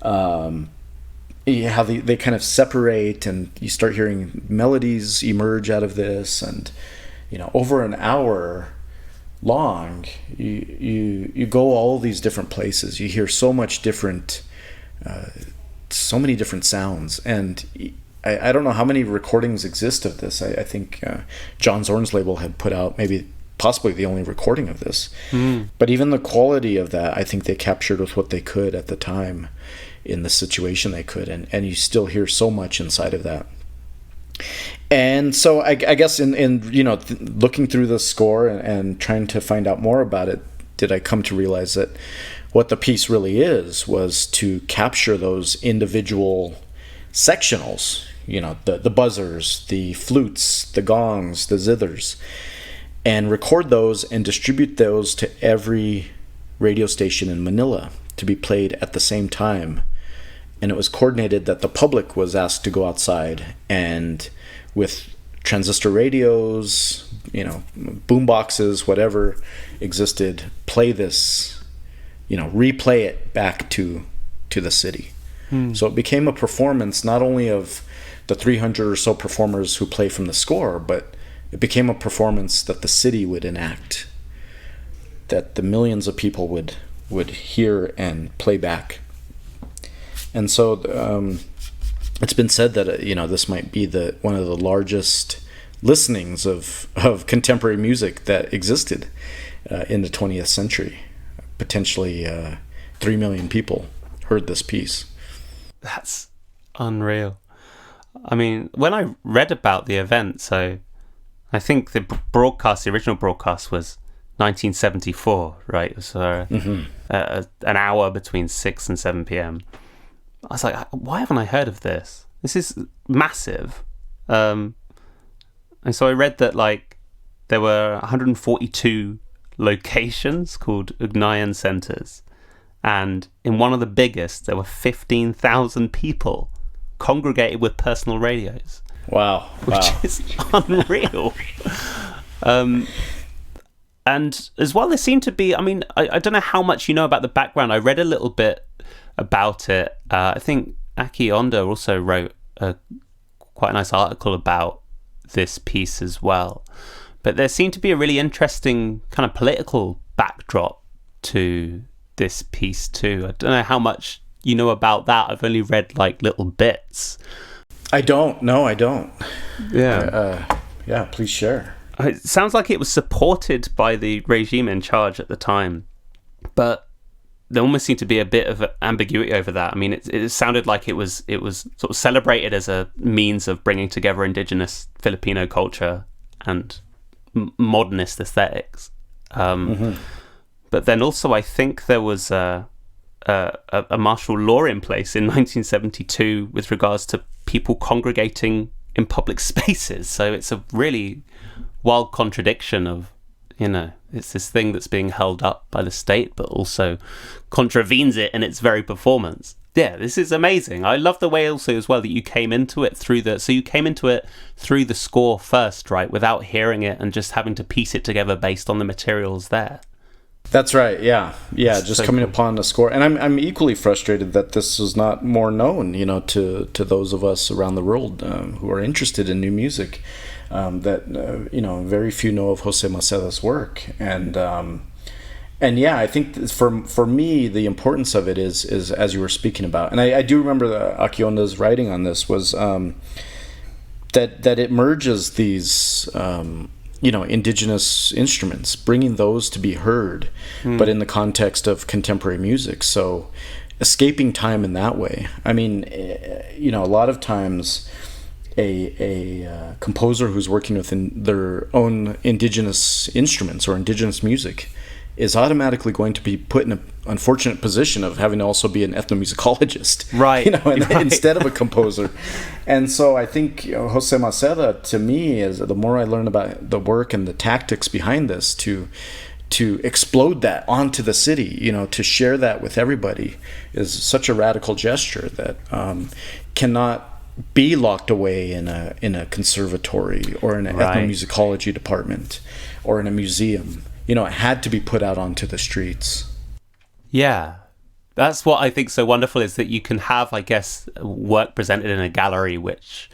How they kind of separate, and you start hearing melodies emerge out of this, and over an hour long, you go all these different places. You hear so many different sounds, and I don't know how many recordings exist of this. I think John Zorn's label had put out possibly the only recording of this. But even the quality of that, I think they captured with what they could at the time in the situation they could, and you still hear so much inside of that. And so I guess in looking through the score and trying to find out more about it, did I come to realize that what the piece really was to capture those individual sectionals, the buzzers, the flutes, the gongs, the zithers, and record those and distribute those to every radio station in Manila to be played at the same time. And it was coordinated that the public was asked to go outside and with transistor radios, boom boxes, whatever existed, play this, replay it back to the city. So it became a performance not only of the 300 or so performers who play from the score, but it became a performance that the city would enact, that the millions of people would hear and play back. And so it's been said that this might be one of the largest listenings of contemporary music that existed in the 20th century. Potentially 3 million people heard this piece. That's unreal. I mean, when I read about the event, so I think the original broadcast was 1974, right? It was an hour between 6 and 7 p.m. I was like, why haven't I heard of this? This is massive. And so I read that there were 142 locations called Ugnayan centers, and in one of the biggest there were 15,000 people congregated with personal radios. Wow. Which is unreal. And as well, there seemed to be, I don't know how much you know about the background. I read a little bit about it. I think Aki Onda also wrote quite a nice article about this piece as well. But there seemed to be a really interesting kind of political backdrop to this piece too. I don't know how much you know about that. I've only read little bits. I don't. No, I don't. Yeah. Yeah, please share. It sounds like it was supported by the regime in charge at the time, but there almost seemed to be a bit of ambiguity over that. I mean, it sounded like it was sort of celebrated as a means of bringing together indigenous Filipino culture and modernist aesthetics. But then also, I think there was a martial law in place in 1972 with regards to people congregating in public spaces. So it's a really wild contradiction of, it's this thing that's being held up by the state, but also contravenes it in its very performance. Yeah, this is amazing. I love the way also as well that you came into it through the score first, right? Without hearing it and just having to piece it together based on the materials there. That's right. Yeah. Just so coming upon the score, and I'm equally frustrated that this is not more known, to those of us around the world who are interested in new music. Very few know of Jose Maceda's work, and yeah, I think for me the importance of it is as you were speaking about, and I do remember Aki Onda's writing on this was that it merges these. Indigenous instruments, bringing those to be heard, but in the context of contemporary music. So escaping time in that way. I mean, a lot of times a composer who's working with their own indigenous instruments or indigenous music is automatically going to be put in an unfortunate position of having to also be an ethnomusicologist, right? Instead of a composer. And so I think Jose Maceda, to me, is the more I learn about the work and the tactics behind this, to explode that onto the city, to share that with everybody, is such a radical gesture that cannot be locked away in a conservatory or in an ethnomusicology department or in a museum. It had to be put out onto the streets. Yeah. That's what I think so wonderful is that you can have, I guess, work presented in a gallery which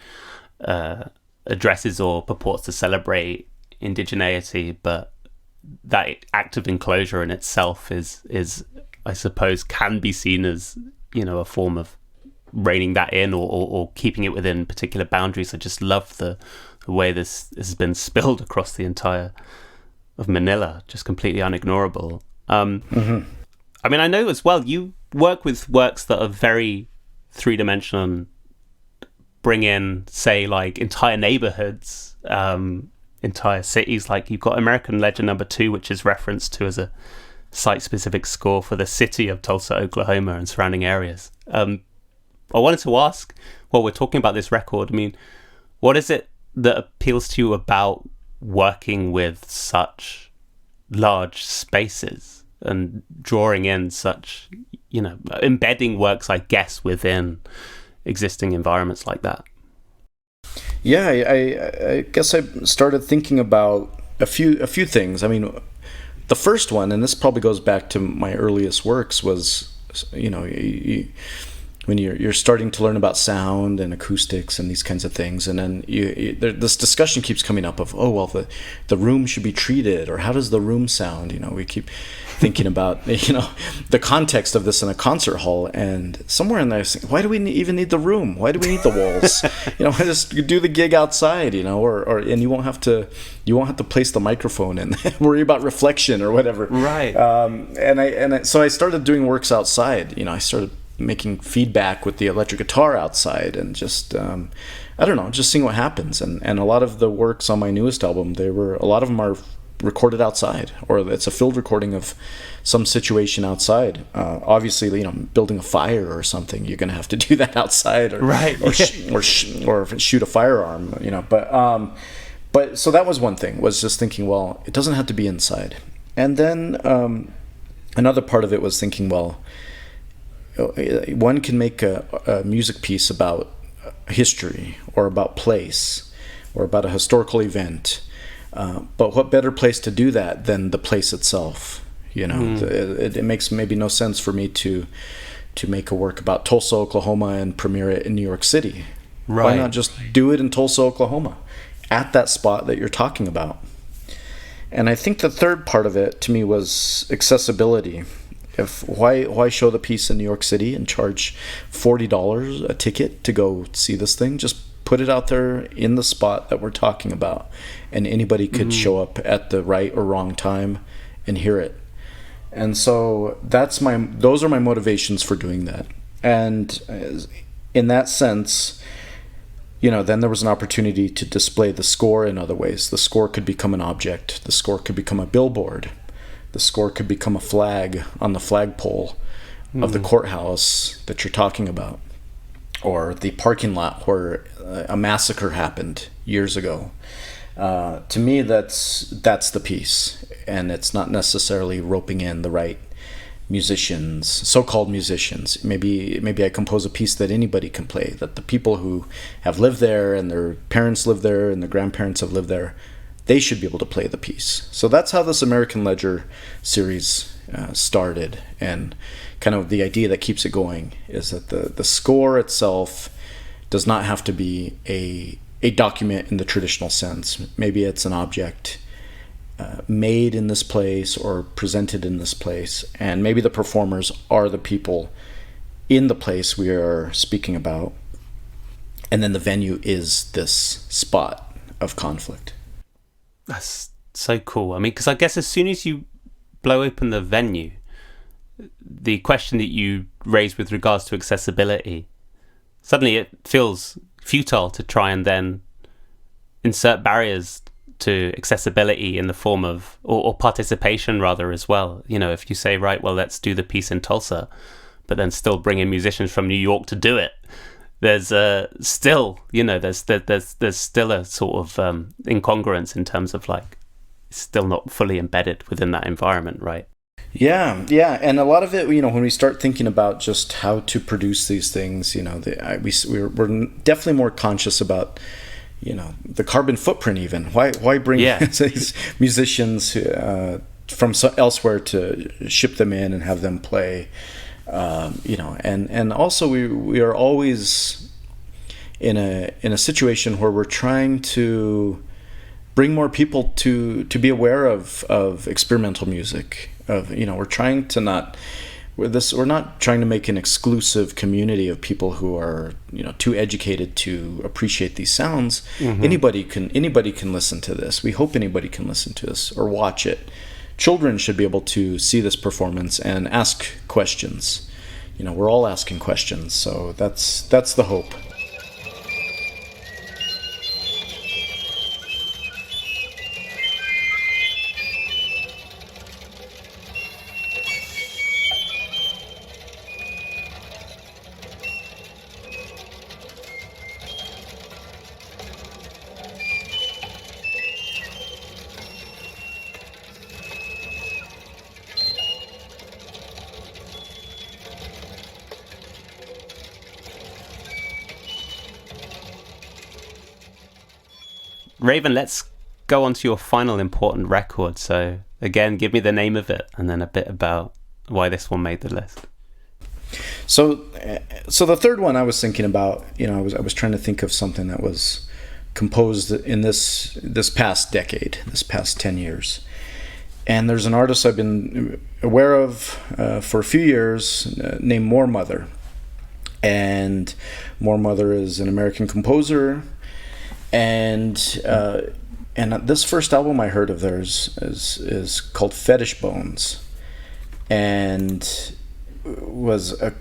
addresses or purports to celebrate, indigeneity, but that act of enclosure in itself is I suppose can be seen as, a form of reining that in or keeping it within particular boundaries. I just love the way this has been spilled across the entire of Manila, just completely unignorable. I mean, I know as well you work with works that are very three-dimensional and bring in, say, like entire neighborhoods, entire cities. Like you've got American Legend Number 2, which is referenced to as a site-specific score for the city of Tulsa, Oklahoma and surrounding areas. I wanted to ask, while we're talking about this record, I mean, what is it that appeals to you about working with such large spaces and drawing in such, embedding works, I guess, within existing environments like that? Yeah, I guess I started thinking about a few things. I mean, the first one, and this probably goes back to my earliest works, was, when you're starting to learn about sound and acoustics and these kinds of things, and then this discussion keeps coming up of, the room should be treated, or how does the room sound? We keep thinking about the context of this in a concert hall, and somewhere in there, why do we even need the room? Why do we need the walls? Just do the gig outside, or and you won't have to place the microphone and worry about reflection or whatever. Right. So I started doing works outside. I started making feedback with the electric guitar outside, and just just seeing what happens. And a lot of the works on my newest album, a lot of them are recorded outside, or it's a field recording of some situation outside. Obviously, building a fire or something, you're going to have to do that outside, or right, or shoot a firearm. But so that was one thing, was just thinking, well, it doesn't have to be inside. And then another part of it was thinking, well, one can make a music piece about history, or about place, or about a historical event. But what better place to do that than the place itself? It makes maybe no sense for me to make a work about Tulsa, Oklahoma, and premiere it in New York City. Right. Why not just do it in Tulsa, Oklahoma, at that spot that you're talking about? And I think the third part of it to me was accessibility. Why show the piece in New York City and charge $40 a ticket to go see this thing? Just put it out there in the spot that we're talking about, and anybody could show up at the right or wrong time and hear it. And so those are my motivations for doing that. And in that sense, then there was an opportunity to display the score in other ways. The score could become an object. The score could become a billboard. The score could become a flag on the flagpole of the courthouse that you're talking about, or the parking lot where a massacre happened years ago. To me, that's the piece, and it's not necessarily roping in the right musicians, so-called musicians. Maybe I compose a piece that anybody can play, that the people who have lived there and their parents live there and their grandparents have lived there, they should be able to play the piece. So that's how this American Ledger series started, and kind of the idea that keeps it going is that the score itself does not have to be a document in the traditional sense. Maybe it's an object made in this place or presented in this place, and maybe the performers are the people in the place we are speaking about, and then the venue is this spot of conflict. That's so cool. I mean, because I guess as soon as you blow open the venue, the question that you raised with regards to accessibility, suddenly it feels futile to try and then insert barriers to accessibility in the form of, or participation rather as well. If you say, right, well, let's do the piece in Tulsa, but then still bring in musicians from New York to do it, there's still, there's still a sort of incongruence in terms of like, it's still not fully embedded within that environment, right? Yeah, and a lot of it, when we start thinking about just how to produce these things, we're definitely more conscious about, the carbon footprint. Even why bring these musicians from elsewhere to ship them in and have them play. And also we are always in a situation where we're trying to bring more people to be aware of experimental music. We're trying to not we're not trying to make an exclusive community of people who are too educated to appreciate these sounds. Mm-hmm. Anybody can listen to this. We hope anybody can listen to this or watch it. Children should be able to see this performance and ask questions. We're all asking questions, so that's the hope. Raven, let's go on to your final important record. So again, give me the name of it and then a bit about why this one made the list. So the third one I was thinking about, I was trying to think of something that was composed in this past decade, this past 10 years. And there's an artist I've been aware of for a few years named More Mother. And More Mother is an American composer. And this first album I heard of theirs is called Fetish Bones, and was a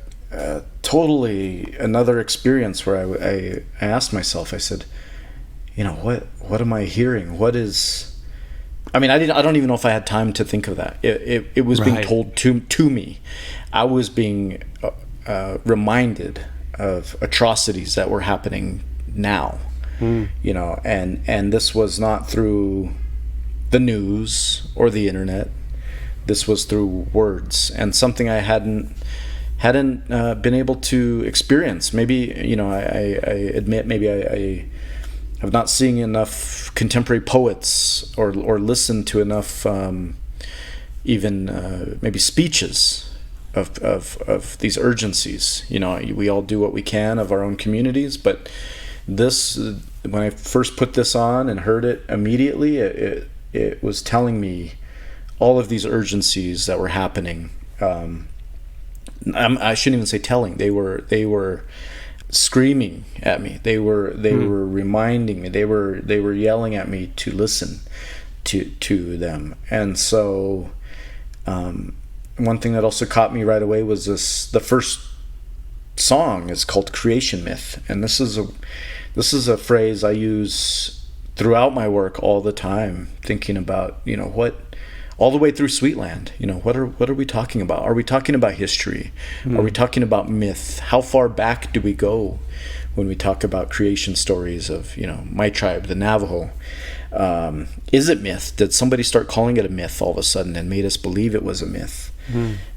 totally another experience where I asked myself, I said, what am I hearing? What is? I mean, I don't even know if I had time to think of that. It was being told to me. I was being reminded of atrocities that were happening now. And this was not through the news or the internet. This was through words, and something I hadn't been able to experience. Maybe I admit maybe I have not seen enough contemporary poets or listened to enough even maybe speeches of these urgencies. We all do what we can of our own communities, but this, when I first put this on and heard it immediately, it was telling me all of these urgencies that were happening. I shouldn't even say telling. They were screaming at me. They were reminding me. They were yelling at me to listen to them. And so one thing that also caught me right away was the first song is called Creation Myth, and this is a phrase I use throughout my work all the time, thinking about what all the way through Sweetland. What are we talking about? Are we talking about history? Are we talking about myth? How far back do we go when we talk about creation stories of my tribe, the Navajo? Is it myth? Did somebody start calling it a myth all of a sudden and made us believe it was a myth?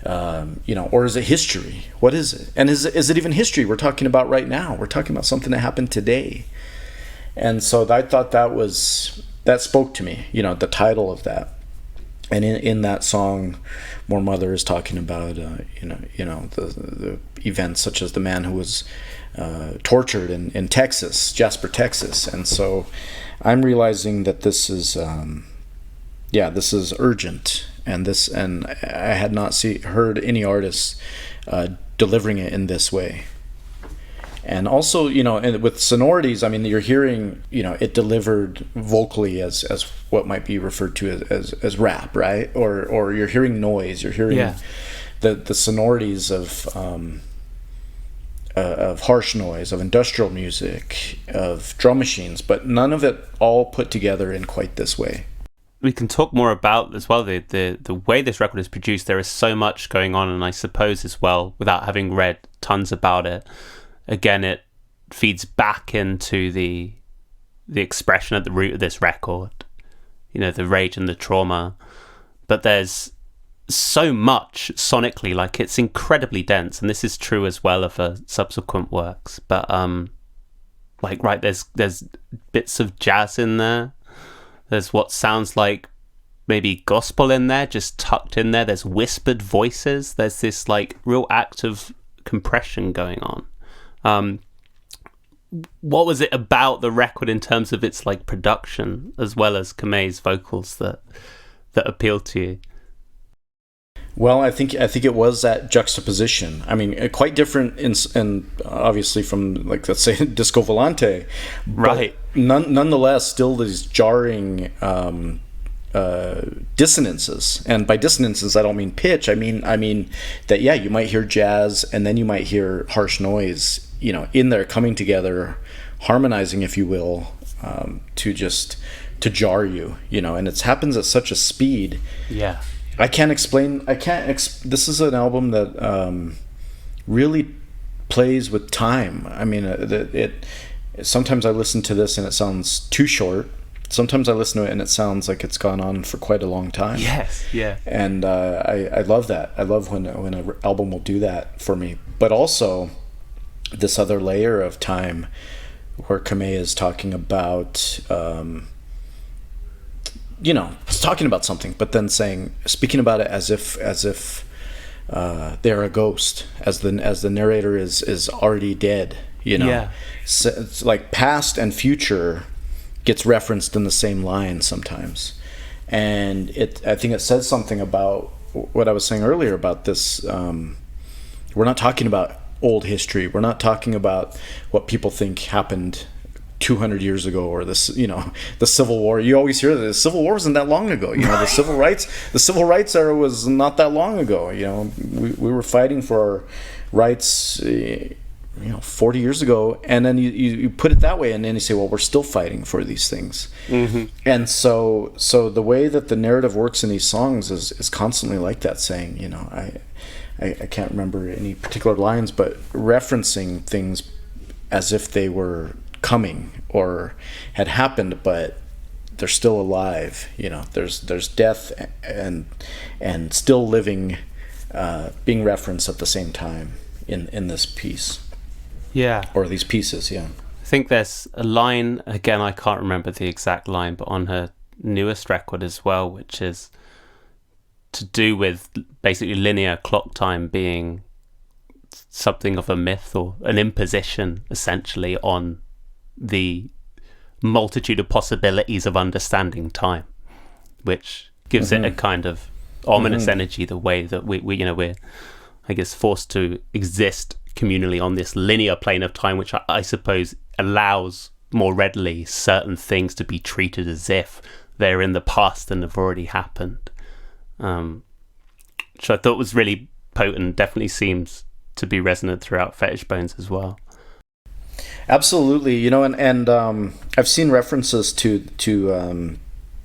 Or is it history? What is it? And is it even history we're talking about right now? We're talking about something that happened today. And so I thought that spoke to me, the title of that. And in that song, More Mother is talking about the events such as the man who was tortured in Texas, Jasper, Texas. And so I'm realizing that this is urgent. And I had not heard any artists delivering it in this way. And also, and with sonorities, I mean, you're hearing, it delivered vocally as what might be referred to as rap, right? Or you're hearing noise. You're hearing the sonorities of harsh noise, of industrial music, of drum machines, but none of it all put together in quite this way. We can talk more about as well the way this record is produced. There is so much going on, and I suppose as well, without having read tons about it, again, it feeds back into the expression at the root of this record, the rage and the trauma. But there's so much sonically, like it's incredibly dense, and this is true as well of subsequent works. But there's bits of jazz in there. There's what sounds like maybe gospel in there, just tucked in there. There's whispered voices. There's this real act of compression going on. what was it about the record in terms of its like production as well as Kamei's vocals that appealed to you? Well, I think it was that juxtaposition. I mean, quite different in obviously from, like, let's say Disco Volante, right? Nonetheless, still these jarring dissonances. And by dissonances, I don't mean pitch. I mean that, yeah, you might hear jazz and then you might hear harsh noise, you know, in there coming together, harmonizing, if you will, to jar you, you know. And it happens at such a speed. Yeah. I can't explain. This is an album that really plays with time. I mean, sometimes I listen to this and it sounds too short. Sometimes I listen to it and it sounds like it's gone on for quite a long time. Yes, yeah. And I love that. I love when an album will do that for me. But also this other layer of time where Kamei is talking about. You know, it's talking about something, but then speaking about it as if they're a ghost, as the narrator is already dead. You know, yeah. So it's like past and future gets referenced in the same line sometimes, and I think it says something about what I was saying earlier about this. We're not talking about old history. We're not talking about what people think happened 200 years ago, or this, you know, the Civil War. You always hear that the Civil War wasn't that long ago. You know, the civil rights era was not that long ago. You know, we were fighting for our rights, you know, 40 years ago. And then you put it that way, and then you say, well, we're still fighting for these things. Mm-hmm. And so the way that the narrative works in these songs is constantly like that, saying, you know, I can't remember any particular lines, but referencing things as if they were coming or had happened, but they're still alive. You know, there's death and still living, being referenced at the same time in this piece. Yeah. Or these pieces, yeah. I think there's a line, again, I can't remember the exact line, but on her newest record as well, which is to do with basically linear clock time being something of a myth or an imposition, essentially, on the multitude of possibilities of understanding time, which gives it a kind of ominous energy, the way that we you know, we're, I guess, forced to exist communally on this linear plane of time, which I suppose allows more readily certain things to be treated as if they're in the past and have already happened, which I thought was really potent. Definitely seems to be resonant throughout Fetish Bones as well. Absolutely, you know, and I've seen references to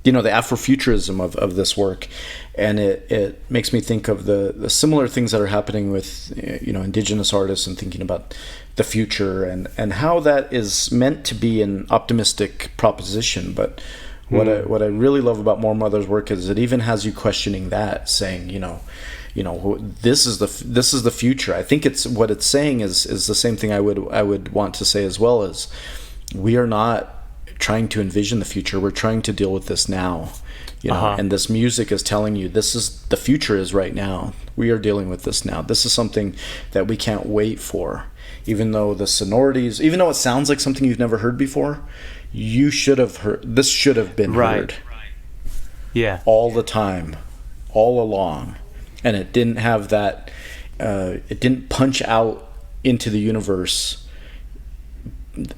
you know, the Afrofuturism of this work, and it makes me think of the similar things that are happening with, you know, indigenous artists, and thinking about the future and how that is meant to be an optimistic proposition. But what I really love about More Mother's work is it even has you questioning that, saying, you know, this is the future. I think what it's saying is the same thing I would want to say as well, as we are not trying to envision the future. We're trying to deal with this now, you know. And this music is telling you the future is right now. We are dealing with this now. This is something that we can't wait for, even though the sonorities, even though it sounds like something you've never heard before. You should have heard. This should have been heard. Yeah, all the time, all along. And it didn't have that, it didn't punch out into the universe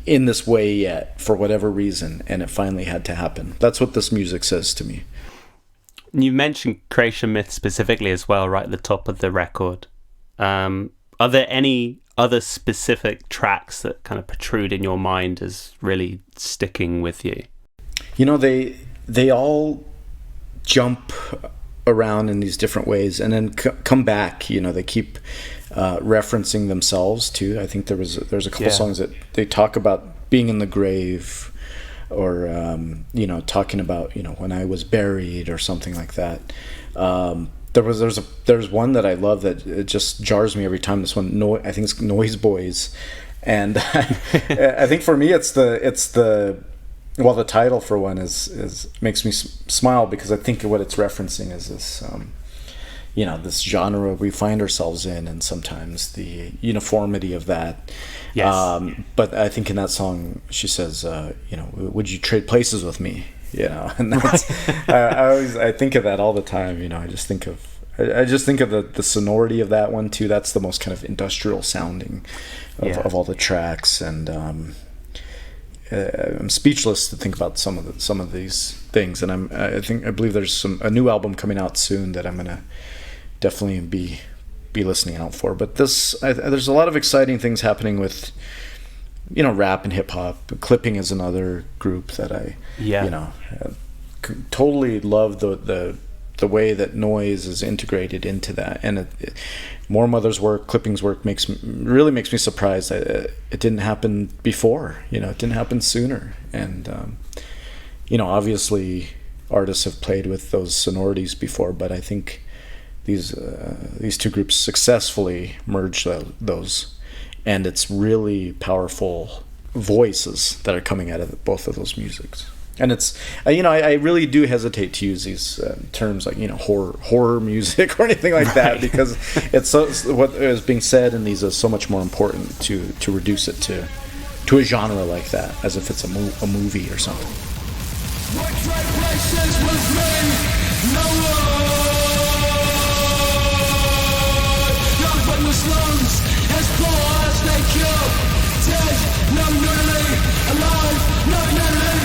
in this way yet, for whatever reason, and it finally had to happen. That's what this music says to me. You mentioned Creation Myth specifically as well, right at the top of the record. Are there any other specific tracks that kind of protrude in your mind as really sticking with you? You know, they all jump around in these different ways and then come back. You know, they keep referencing themselves too. I think there's a couple songs that they talk about being in the grave, or you know, talking about, you know, when I was buried or something like that. There's one that I love that it just jars me every time. This one, I think it's Noise Boys, and I think for me it's the well, the title for one is makes me smile, because I think what it's referencing is this, this genre we find ourselves in, and sometimes the uniformity of that. Yes. But I think in that song she says, would you trade places with me? And that's I think of that all the time. I just think of the sonority of that one too. That's the most kind of industrial sounding of all the tracks, and I'm speechless to think about some of these things. And I believe there's a new album coming out soon that I'm gonna definitely be listening out for. But there's a lot of exciting things happening with rap and hip hop. Clipping is another group that I totally love the way that noise is integrated into that. And More Mother's work, Clipping's work really makes me surprised that it didn't happen before. It didn't happen sooner. And obviously artists have played with those sonorities before, but I think these two groups successfully merged those, and it's really powerful voices that are coming out of both of those musics. And it's I really do hesitate to use these terms like horror music or anything like that, because it's what is being said in these is so much more important to reduce it to a genre like that, as if it's a movie or something. The slums, as poor as they kill. Dead, no nearly alive, no nearly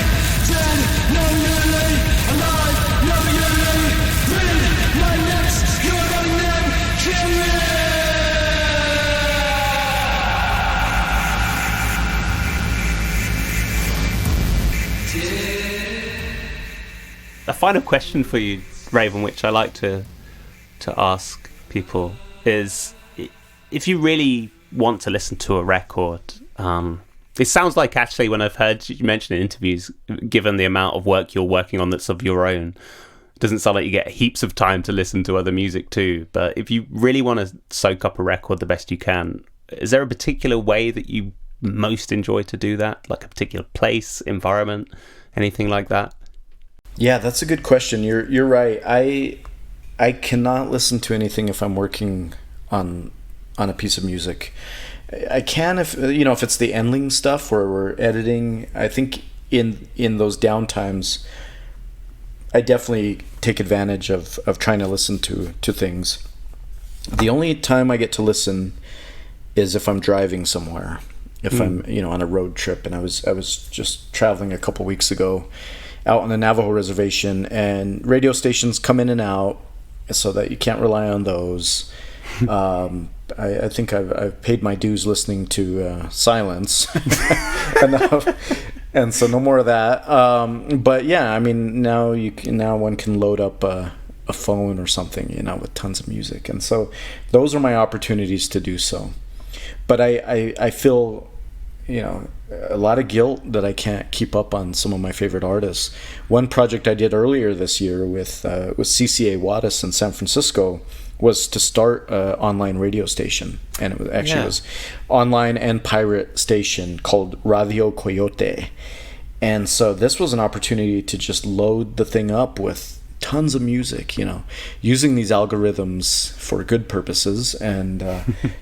dead, no nearly alive, no nearly breathe my next, you're on them, kill me. A final question for you, Raven, which I like to ask people is, if you really want to listen to a record, it sounds like, actually, when I've heard you mention in interviews, given the amount of work you're working on that's of your own, it doesn't sound like you get heaps of time to listen to other music too. But if you really want to soak up a record the best you can, is there a particular way that you most enjoy to do that? Like a particular place, environment, anything like that? Yeah, that's a good question. You're right. I cannot listen to anything if I'm working on a piece of music. I can if it's the ending stuff where we're editing. I think in those downtimes I definitely take advantage of trying to listen to things. The only time I get to listen is if I'm driving somewhere. If I'm on a road trip, and I was just traveling a couple weeks ago out on the Navajo reservation, and radio stations come in and out, so that you can't rely on those. I think I've paid my dues listening to silence enough, and so no more of that. But yeah, I mean, now one can load up a phone or something, with tons of music, and so those are my opportunities to do so. But I feel a lot of guilt that I can't keep up on some of my favorite artists. One project I did earlier this year with CCA Wattis in San Francisco was to start an online radio station, and it was online and pirate station called Radio Coyote. And so this was an opportunity to just load the thing up with tons of music, using these algorithms for good purposes, and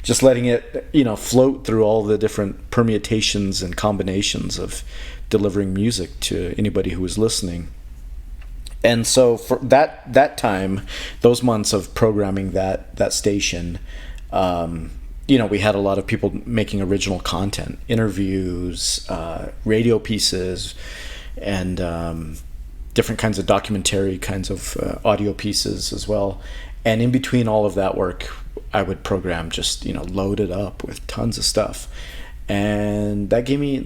just letting it, float through all the different permutations and combinations of delivering music to anybody who was listening. And so for that time, those months of programming that station, we had a lot of people making original content, interviews, radio pieces, and different kinds of documentary kinds of audio pieces as well. And in between all of that work, I would program just, load it up with tons of stuff. And that gave me,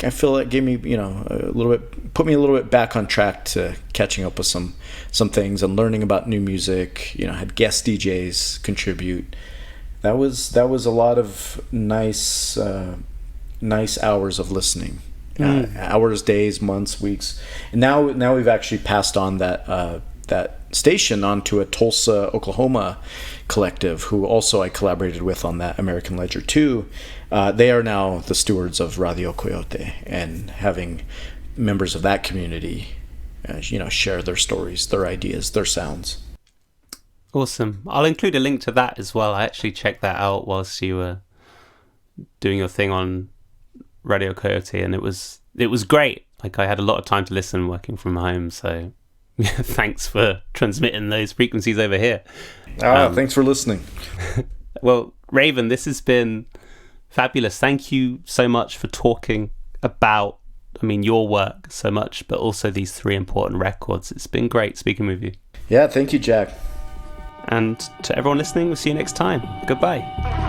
I feel it gave me, put me a little bit back on track to catching up with some things and learning about new music. Had guest DJs contribute. That was a lot of nice hours of listening. Hours, days, months, weeks. And now we've actually passed on that station onto a Tulsa, Oklahoma collective, who also I collaborated with on that American Ledger too. They are now the stewards of Radio Coyote, and having members of that community, share their stories, their ideas, their sounds. Awesome. I'll include a link to that as well. I actually checked that out whilst you were doing your thing on Radio Coyote, and it was great. Like, I had a lot of time to listen working from home, so thanks for transmitting those frequencies over here. Thanks for listening. Well, Raven, this has been fabulous. Thank you so much for talking about, your work so much, but also these 3 important records. It's been great speaking with you. Yeah, thank you, Jack. And to everyone listening, we'll see you next time. Goodbye.